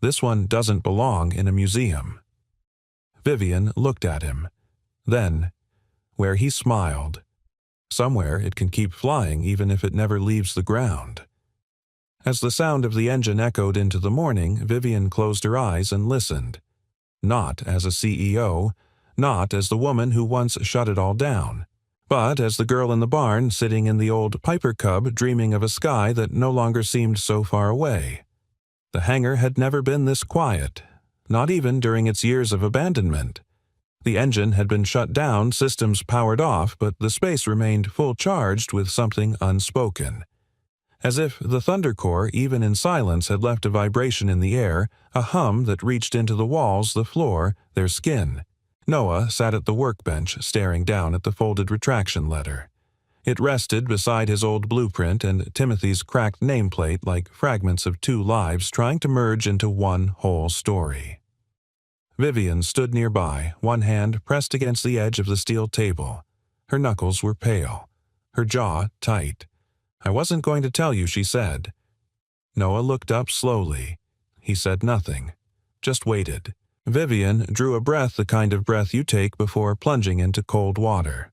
"This one doesn't belong in a museum." Vivian looked at him. Then, where he smiled. Somewhere it can keep flying even if it never leaves the ground. As the sound of the engine echoed into the morning, Vivian closed her eyes and listened. Not as a CEO, not as the woman who once shut it all down, but as the girl in the barn sitting in the old Piper Cub dreaming of a sky that no longer seemed so far away. The hangar had never been this quiet, not even during its years of abandonment. The engine had been shut down, systems powered off, but the space remained full charged with something unspoken. As if the Thunder Core, even in silence, had left a vibration in the air, a hum that reached into the walls, the floor, their skin. Noah sat at the workbench, staring down at the folded retraction letter. It rested beside his old blueprint and Timothy's cracked nameplate like fragments of two lives trying to merge into one whole story. Vivian stood nearby, one hand pressed against the edge of the steel table. Her knuckles were pale, her jaw tight. "I wasn't going to tell you," she said. Noah looked up slowly. He said nothing, just waited. Vivian drew a breath, the kind of breath you take before plunging into cold water.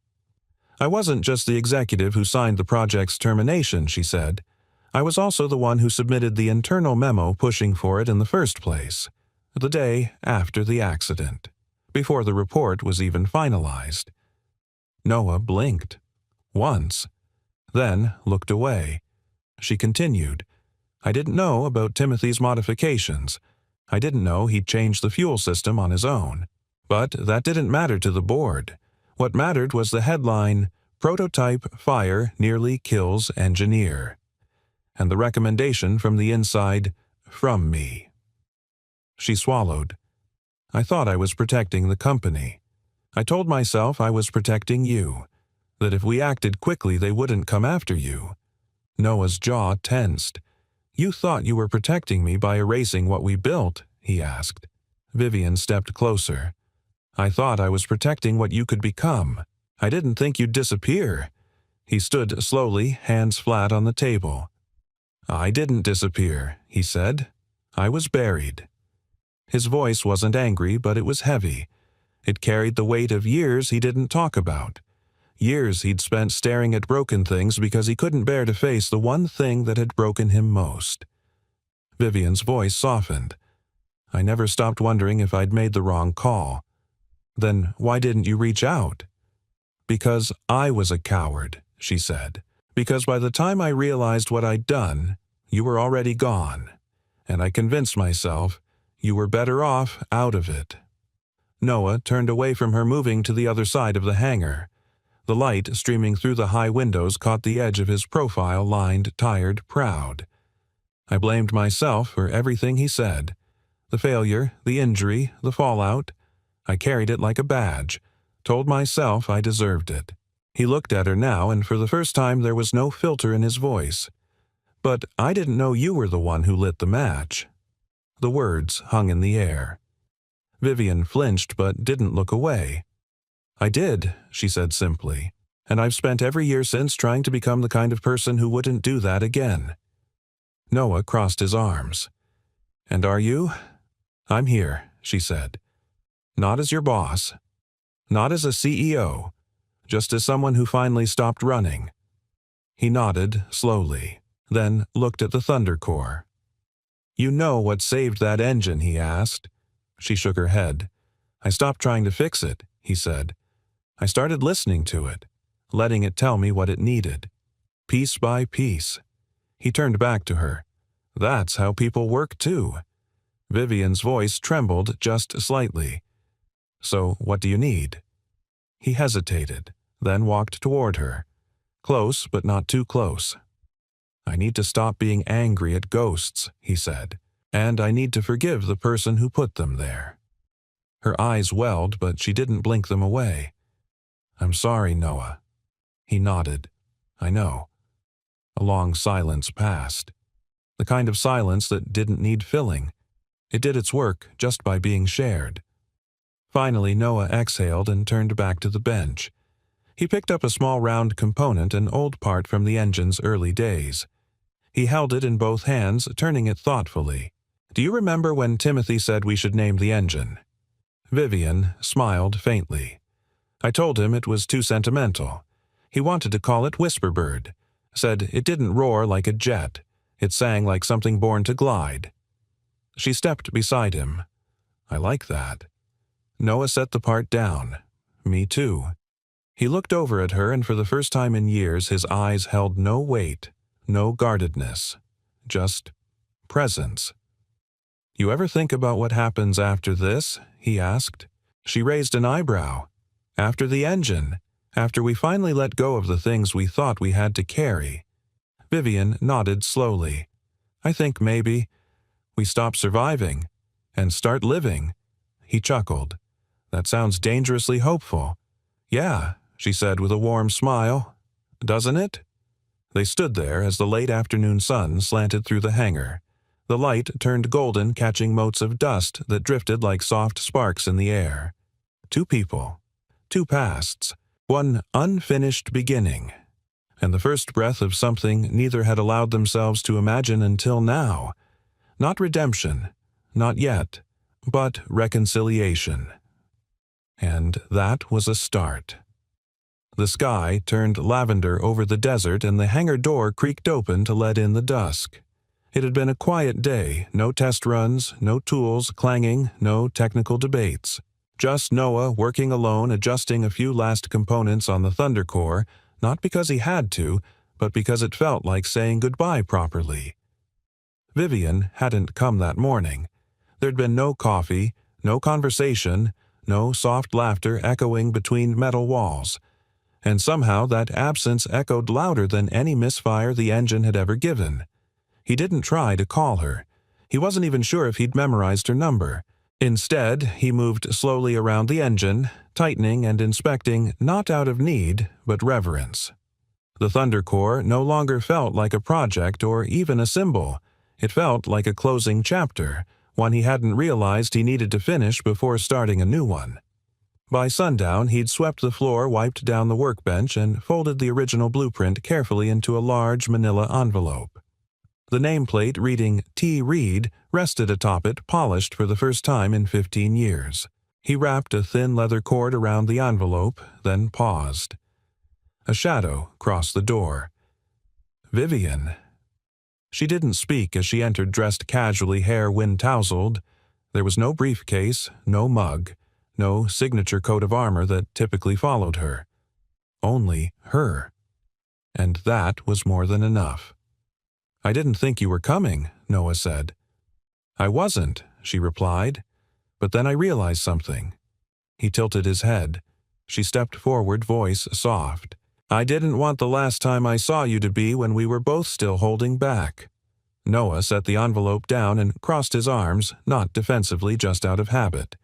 "I wasn't just the executive who signed the project's termination," she said. "I was also the one who submitted the internal memo pushing for it in the first place, the day after the accident, before the report was even finalized." Noah blinked. Once. Then looked away. She continued. "I didn't know about Timothy's modifications. I didn't know he'd changed the fuel system on his own. But that didn't matter to the board. What mattered was the headline, 'Prototype Fire Nearly Kills Engineer,' and the recommendation from the inside, 'From me.'" She swallowed. "I thought I was protecting the company. I told myself I was protecting you, that if we acted quickly they wouldn't come after you." Noah's jaw tensed. "You thought you were protecting me by erasing what we built?" he asked. Vivian stepped closer. "I thought I was protecting what you could become. I didn't think you'd disappear." He stood slowly, hands flat on the table. "I didn't disappear," he said. "I was buried." His voice wasn't angry, but it was heavy. It carried the weight of years he didn't talk about. Years he'd spent staring at broken things because he couldn't bear to face the one thing that had broken him most. Vivian's voice softened. "I never stopped wondering if I'd made the wrong call." "Then why didn't you reach out?" "Because I was a coward," she said. "Because by the time I realized what I'd done, you were already gone. And I convinced myself you were better off out of it." Noah turned away from her, moving to the other side of the hangar. The light streaming through the high windows caught the edge of his profile, lined, tired, proud. I blamed myself for everything he said. The failure, the injury, the fallout. I carried it like a badge, told myself I deserved it. He looked at her now, and for the first time there was no filter in his voice. "But I didn't know you were the one who lit the match." The words hung in the air. Vivian flinched but didn't look away. "I did," she said simply, "and I've spent every year since trying to become the kind of person who wouldn't do that again." Noah crossed his arms. "And are you?" "I'm here," she said. "Not as your boss. Not as a CEO. Just as someone who finally stopped running." He nodded slowly, then looked at the Thunder Core. "You know what saved that engine?" he asked. She shook her head. "I stopped trying to fix it," he said. "I started listening to it, letting it tell me what it needed. Piece by piece." He turned back to her. "That's how people work too." Vivian's voice trembled just slightly. "So what do you need?" He hesitated, then walked toward her. Close, but not too close. "I need to stop being angry at ghosts," he said. "And I need to forgive the person who put them there." Her eyes welled, but she didn't blink them away. "I'm sorry, Noah." He nodded. "I know." A long silence passed. The kind of silence that didn't need filling. It did its work just by being shared. Finally, Noah exhaled and turned back to the bench. He picked up a small round component, an old part from the engine's early days. He held it in both hands, turning it thoughtfully. "Do you remember when Timothy said we should name the engine?" Vivian smiled faintly. "I told him it was too sentimental. He wanted to call it Whisperbird. Said it didn't roar like a jet. It sang like something born to glide." She stepped beside him. "I like that." Noah set the part down. "Me too." He looked over at her, and for the first time in years his eyes held no weight, no guardedness, just presence. "You ever think about what happens after this?" he asked. She raised an eyebrow. "After the engine, after we finally let go of the things we thought we had to carry." Vivian nodded slowly. "I think maybe we stop surviving and start living." He chuckled. "That sounds dangerously hopeful." "Yeah," she said with a warm smile. doesn't it?" They stood there as the late afternoon sun slanted through the hangar. The light turned golden, catching motes of dust that drifted like soft sparks in the air. Two people, two pasts, one unfinished beginning, and the first breath of something neither had allowed themselves to imagine until now. Not redemption, not yet, but reconciliation. And that was a start. The sky turned lavender over the desert and the hangar door creaked open to let in the dusk. It had been a quiet day, no test runs, no tools clanging, no technical debates. Just Noah working alone, adjusting a few last components on the Thunder Core, not because he had to, but because it felt like saying goodbye properly. Vivian hadn't come that morning. There'd been no coffee, no conversation, no soft laughter echoing between metal walls. And somehow that absence echoed louder than any misfire the engine had ever given. He didn't try to call her. He wasn't even sure if he'd memorized her number. Instead, he moved slowly around the engine, tightening and inspecting not out of need, but reverence. The Thunder Core no longer felt like a project or even a symbol. It felt like a closing chapter, one he hadn't realized he needed to finish before starting a new one. By sundown, he'd swept the floor, wiped down the workbench, and folded the original blueprint carefully into a large manila envelope. The nameplate reading T. Reed rested atop it, polished for the first time in 15 years. He wrapped a thin leather cord around the envelope, then paused. A shadow crossed the door. Vivian. She didn't speak as she entered, dressed casually, hair wind-tousled. There was no briefcase, no mug, no signature coat of armor that typically followed her. Only her. And that was more than enough. "I didn't think you were coming," Noah said. "I wasn't," she replied. "But then I realized something." He tilted his head. She stepped forward, voice soft. "I didn't want the last time I saw you to be when we were both still holding back." Noah set the envelope down and crossed his arms, not defensively, just out of habit.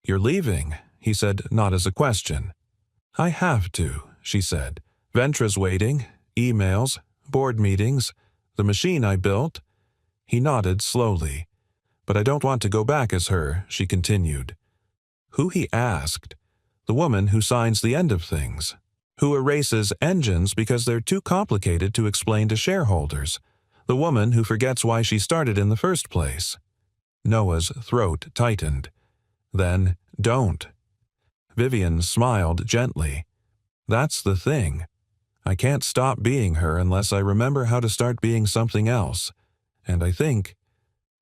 "You're leaving," he said, not as a question. "I have to," she said. "Ventra's waiting, emails, board meetings, the machine I built." He nodded slowly. "But I don't want to go back as her," she continued. Who, he asked? The woman who signs the end of things. Who erases engines because they're too complicated to explain to shareholders. The woman who forgets why she started in the first place. Noah's throat tightened. Then, don't. Vivian smiled gently. "That's the thing. I can't stop being her unless I remember how to start being something else. And I think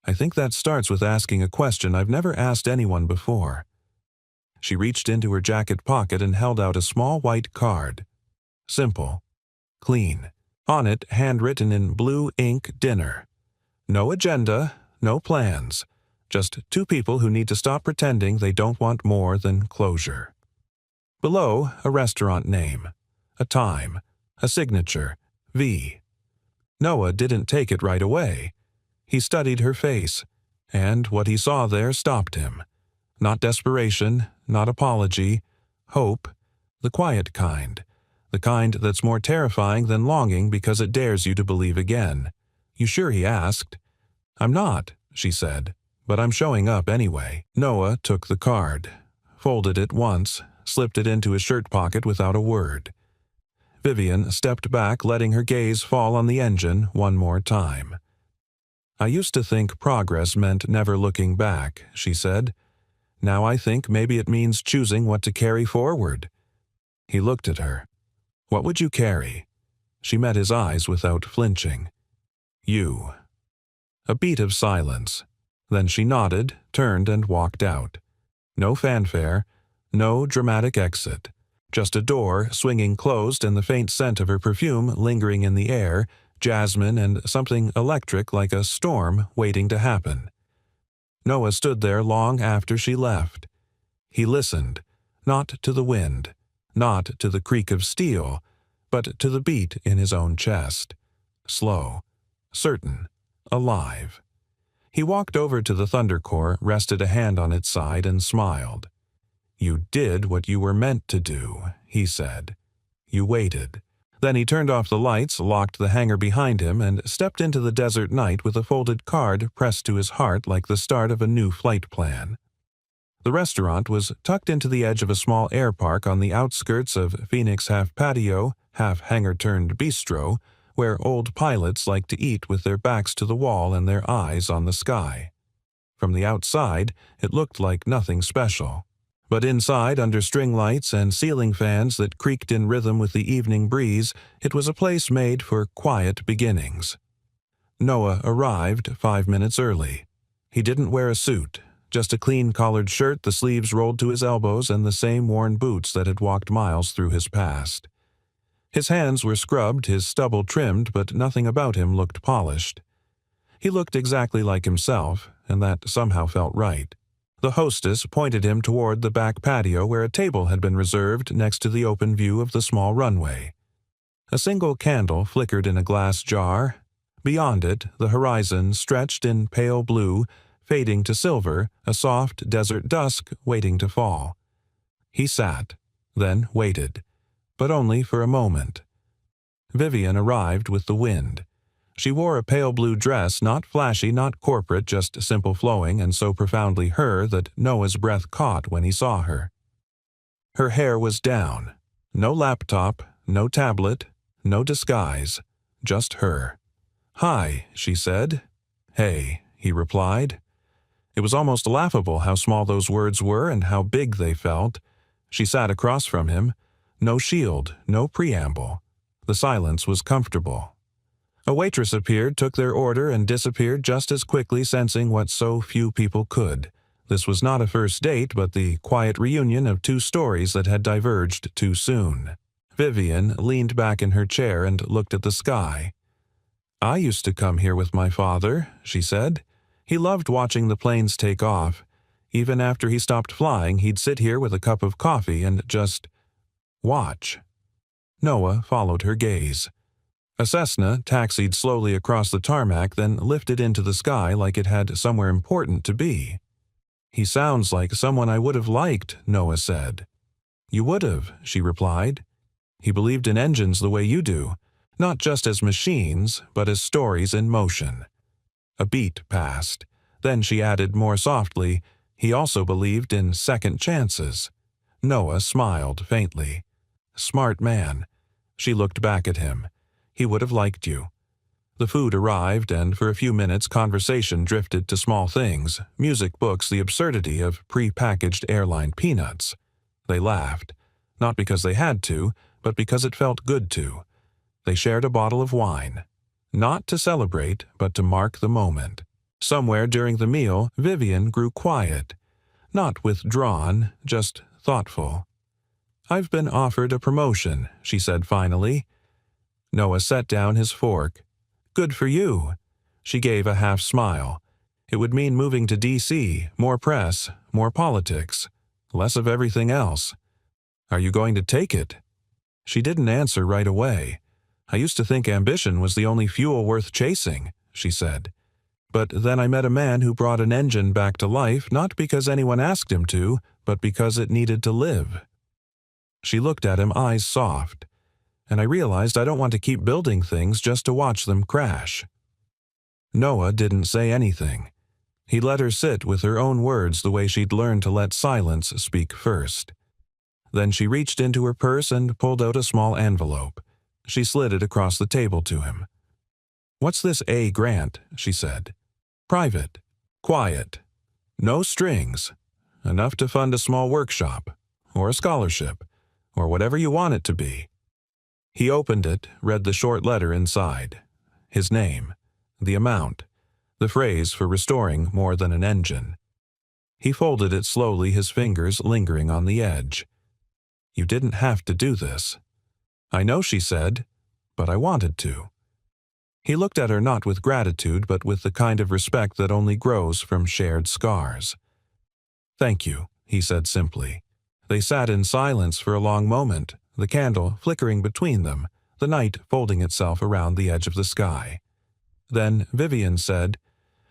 that starts with asking a question I've never asked anyone before." She reached into her jacket pocket and held out a small white card. Simple. Clean. On it, handwritten in blue ink, dinner. No agenda, no plans. Just two people who need to stop pretending they don't want more than closure. Below, a restaurant name. A time. A signature. V. Noah didn't take it right away. He studied her face, and what he saw there stopped him. Not desperation, not apology, hope, the quiet kind. The kind that's more terrifying than longing because it dares you to believe again. "You sure?" he asked. "I'm not," she said, "but I'm showing up anyway." Noah took the card, folded it once, slipped it into his shirt pocket without a word. Vivian stepped back, letting her gaze fall on the engine one more time. "I used to think progress meant never looking back," she said. "Now I think maybe it means choosing what to carry forward." He looked at her. "What would you carry?" She met his eyes without flinching. "You." A beat of silence. Then she nodded, turned, and walked out. No fanfare, no dramatic exit. Just a door swinging closed and the faint scent of her perfume lingering in the air, jasmine and something electric like a storm waiting to happen. Noah stood there long after she left. He listened, not to the wind, not to the creak of steel, but to the beat in his own chest. Slow, certain, alive. He walked over to the Thunder Core, rested a hand on its side, and smiled. "You did what you were meant to do," he said. "You waited. Then he turned off the lights, locked the hangar behind him, and stepped into the desert night with a folded card pressed to his heart like the start of a new flight plan. The restaurant was tucked into the edge of a small air park on the outskirts of Phoenix, half patio, half hangar-turned bistro, where old pilots like to eat with their backs to the wall and their eyes on the sky. From the outside, it looked like nothing special. But inside, under string lights and ceiling fans that creaked in rhythm with the evening breeze, it was a place made for quiet beginnings. Noah arrived 5 minutes early. He didn't wear a suit, just a clean collared shirt, the sleeves rolled to his elbows, and the same worn boots that had walked miles through his past. His hands were scrubbed, his stubble trimmed, but nothing about him looked polished. He looked exactly like himself, and that somehow felt right. The hostess pointed him toward the back patio where a table had been reserved next to the open view of the small runway. A single candle flickered in a glass jar. Beyond it, the horizon stretched in pale blue, fading to silver, a soft desert dusk waiting to fall. He sat, then waited, but only for a moment. Vivian arrived with the wind. She wore a pale blue dress, not flashy, not corporate, just simple flowing and so profoundly her that Noah's breath caught when he saw her. Her hair was down. No laptop, no tablet, no disguise, just her. "Hi," she said. "Hey," he replied. It was almost laughable how small those words were and how big they felt. She sat across from him. No shield, no preamble. The silence was comfortable. A waitress appeared, took their order, and disappeared just as quickly, sensing what so few people could. This was not a first date, but the quiet reunion of two stories that had diverged too soon. Vivian leaned back in her chair and looked at the sky. "I used to come here with my father," she said. "He loved watching the planes take off. Even after he stopped flying, he'd sit here with a cup of coffee and just watch." Noah followed her gaze. A Cessna taxied slowly across the tarmac, then lifted into the sky like it had somewhere important to be. "He sounds like someone I would have liked," Noah said. "You would have," she replied. "He believed in engines the way you do, not just as machines, but as stories in motion." A beat passed. Then she added more softly, "He also believed in second chances." Noah smiled faintly. "Smart man." She looked back at him. "He would have liked you." The food arrived, and for a few minutes conversation drifted to small things, music, books, the absurdity of pre-packaged airline peanuts. They laughed, not because they had to, but because it felt good to. They shared a bottle of wine. Not to celebrate, but to mark the moment. Somewhere during the meal, Vivian grew quiet. Not withdrawn, just thoughtful. "I've been offered a promotion," she said finally. Noah set down his fork. "Good for you." She gave a half smile. It would mean moving to D.C., more press, more politics, less of everything else. "Are you going to take it?" She didn't answer right away. "I used to think ambition was the only fuel worth chasing," she said. "But then I met a man who brought an engine back to life, not because anyone asked him to, but because it needed to live." She looked at him, eyes soft. "And I realized I don't want to keep building things just to watch them crash." Noah didn't say anything. He let her sit with her own words the way she'd learned to let silence speak first. Then she reached into her purse and pulled out a small envelope. She slid it across the table to him. "What's this A grant?" she said. "Private. Quiet. No strings. Enough to fund a small workshop, or a scholarship, or whatever you want it to be." He opened it, read the short letter inside. His name, the amount, the phrase for restoring more than an engine. He folded it slowly, his fingers lingering on the edge. "You didn't have to do this." "I know," she said, "but I wanted to." He looked at her not with gratitude, but with the kind of respect that only grows from shared scars. "Thank you," he said simply. They sat in silence for a long moment, the candle flickering between them, the night folding itself around the edge of the sky. Then Vivian said,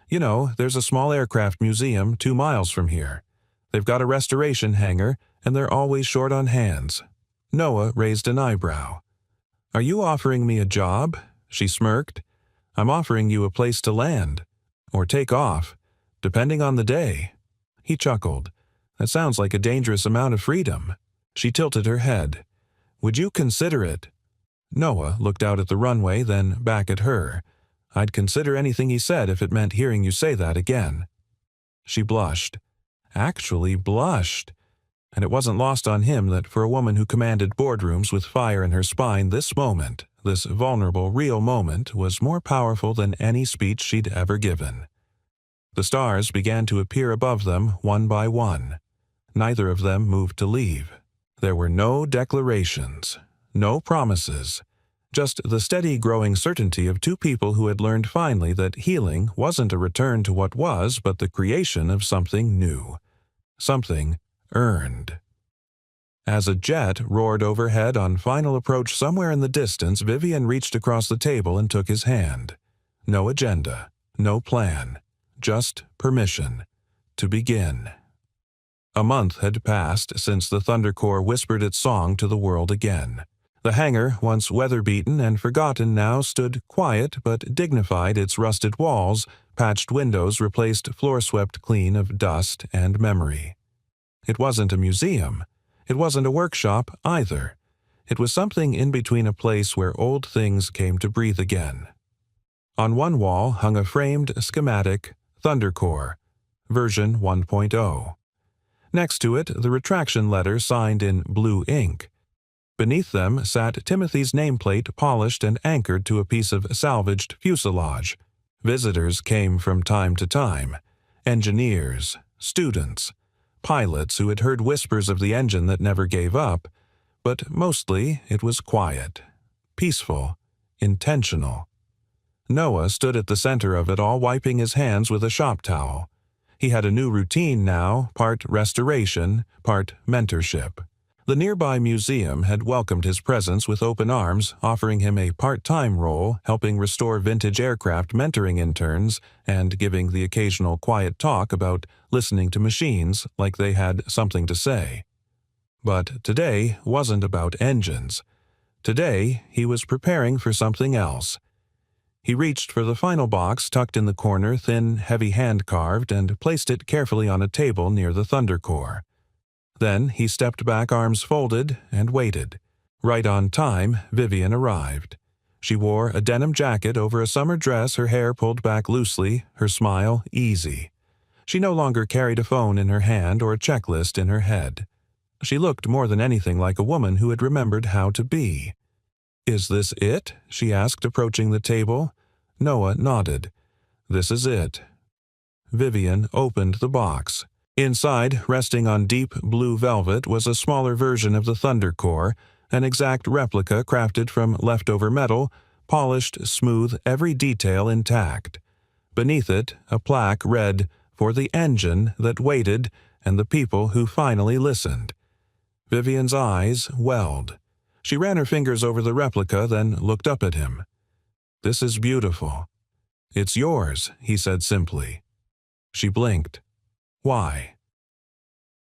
"You know, there's a small aircraft museum 2 miles from here. They've got a restoration hangar, and they're always short on hands." Noah raised an eyebrow. Are you offering me a job? She smirked. I'm offering you a place to land. Or take off, depending on the day. He chuckled. That sounds like a dangerous amount of freedom. She tilted her head. Would you consider it? Noah looked out at the runway, then back at her. I'd consider anything he said if it meant hearing you say that again. She blushed. Actually blushed. And it wasn't lost on him that for a woman who commanded boardrooms with fire in her spine, this moment, this vulnerable, real moment, was more powerful than any speech she'd ever given. The stars began to appear above them one by one. Neither of them moved to leave. There were no declarations, no promises, just the steady growing certainty of two people who had learned finally that healing wasn't a return to what was, but the creation of something new, something earned. As a jet roared overhead on final approach somewhere in the distance, Vivian reached across the table and took his hand. No agenda, no plan, just permission to begin. A month had passed since the Thunder Corps whispered its song to the world again. The hangar, once weather-beaten and forgotten, now stood quiet but dignified, its rusted walls, patched windows replaced floor swept clean of dust and memory. It wasn't a museum. It wasn't a workshop either. It was something in between, a place where old things came to breathe again. On one wall hung a framed schematic, Thunder Corps, version 1.0. Next to it, the retraction letter signed in blue ink. Beneath them sat Timothy's nameplate, polished and anchored to a piece of salvaged fuselage. Visitors came from time to time. Engineers, students, pilots who had heard whispers of the engine that never gave up, but mostly it was quiet, peaceful, intentional. Noah stood at the center of it all, wiping his hands with a shop towel. He had a new routine now, part restoration, part mentorship. The nearby museum had welcomed his presence with open arms, offering him a part-time role, helping restore vintage aircraft, mentoring interns, and giving the occasional quiet talk about listening to machines like they had something to say. But today wasn't about engines. Today he was preparing for something else. He reached for the final box tucked in the corner, thin, heavy hand-carved, and placed it carefully on a table near the Thunder Corps. Then he stepped back, arms folded, and waited. Right on time, Vivian arrived. She wore a denim jacket over a summer dress, her hair pulled back loosely, her smile easy. She no longer carried a phone in her hand or a checklist in her head. She looked more than anything like a woman who had remembered how to be. "Is this it?" she asked, approaching the table. Noah nodded. "This is it." Vivian opened the box. Inside, resting on deep blue velvet, was a smaller version of the Thunder Corps, an exact replica crafted from leftover metal, polished, smooth, every detail intact. Beneath it, a plaque read, "For the engine that waited and the people who finally listened." Vivian's eyes welled. She ran her fingers over the replica, then looked up at him. "This is beautiful." "It's yours," he said simply. She blinked. "Why?"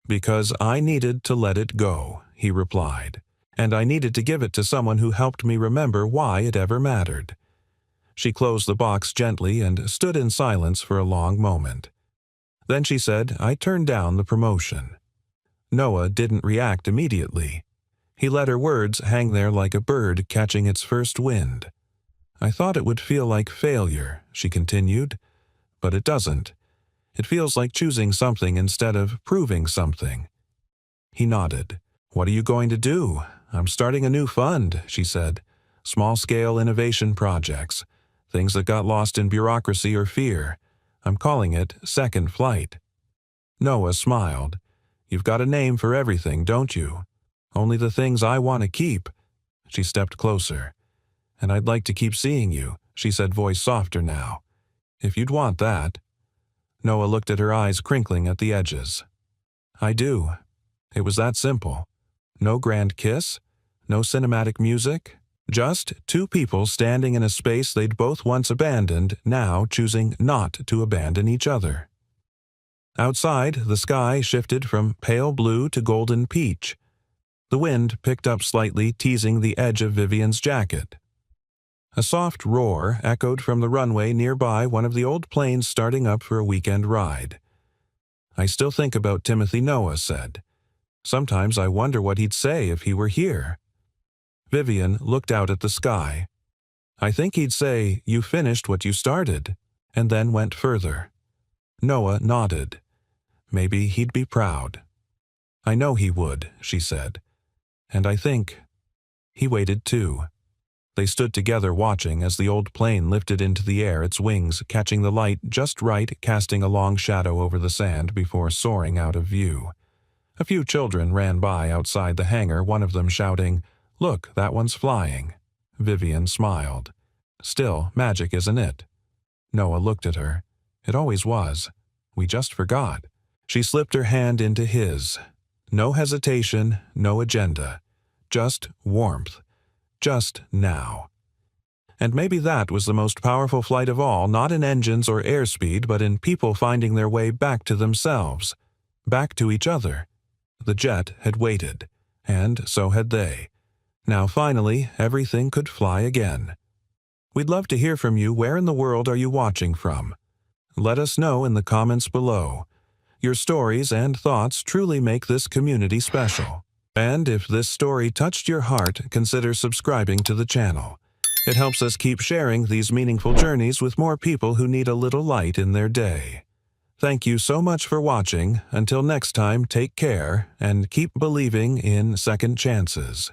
"Because I needed to let it go," he replied, "and I needed to give it to someone who helped me remember why it ever mattered." She closed the box gently and stood in silence for a long moment. Then she said, "I turned down the promotion." Noah didn't react immediately. He let her words hang there like a bird catching its first wind. "I thought it would feel like failure," she continued, "but it doesn't. It feels like choosing something instead of proving something." He nodded. "What are you going to do?" "I'm starting a new fund," she said. "Small-scale innovation projects. Things that got lost in bureaucracy or fear. I'm calling it Second Flight." Noah smiled. "You've got a name for everything, don't you? Only the things I want to keep." She stepped closer. "And I'd like to keep seeing you," she said, voice softer now. "If you'd want that." Noah looked at her eyes crinkling at the edges. "I do." It was that simple. No grand kiss, no cinematic music, just two people standing in a space they'd both once abandoned, now choosing not to abandon each other. Outside, the sky shifted from pale blue to golden peach. The wind picked up slightly, teasing the edge of Vivian's jacket. A soft roar echoed from the runway nearby, one of the old planes starting up for a weekend ride. "I still think about Timothy," Noah said. "Sometimes I wonder what he'd say if he were here." Vivian looked out at the sky. "I think he'd say, 'You finished what you started,' and then went further." Noah nodded. "Maybe he'd be proud." "I know he would," she said. "And I think—" He waited too. They stood together watching as the old plane lifted into the air, its wings catching the light just right, casting a long shadow over the sand before soaring out of view. A few children ran by outside the hangar, one of them shouting, "Look, that one's flying." Vivian smiled. "Still magic, isn't it?" Noah looked at her. "It always was. We just forgot." She slipped her hand into his. No hesitation, no agenda. Just warmth. Just now. And maybe that was the most powerful flight of all, not in engines or airspeed, but in people finding their way back to themselves, back to each other. The jet had waited, and so had they. Now finally, everything could fly again. We'd love to hear from you. Where in the world are you watching from? Let us know in the comments below. Your stories and thoughts truly make this community special. And if this story touched your heart, consider subscribing to the channel. It helps us keep sharing these meaningful journeys with more people who need a little light in their day. Thank you so much for watching. Until next time, take care and keep believing in second chances.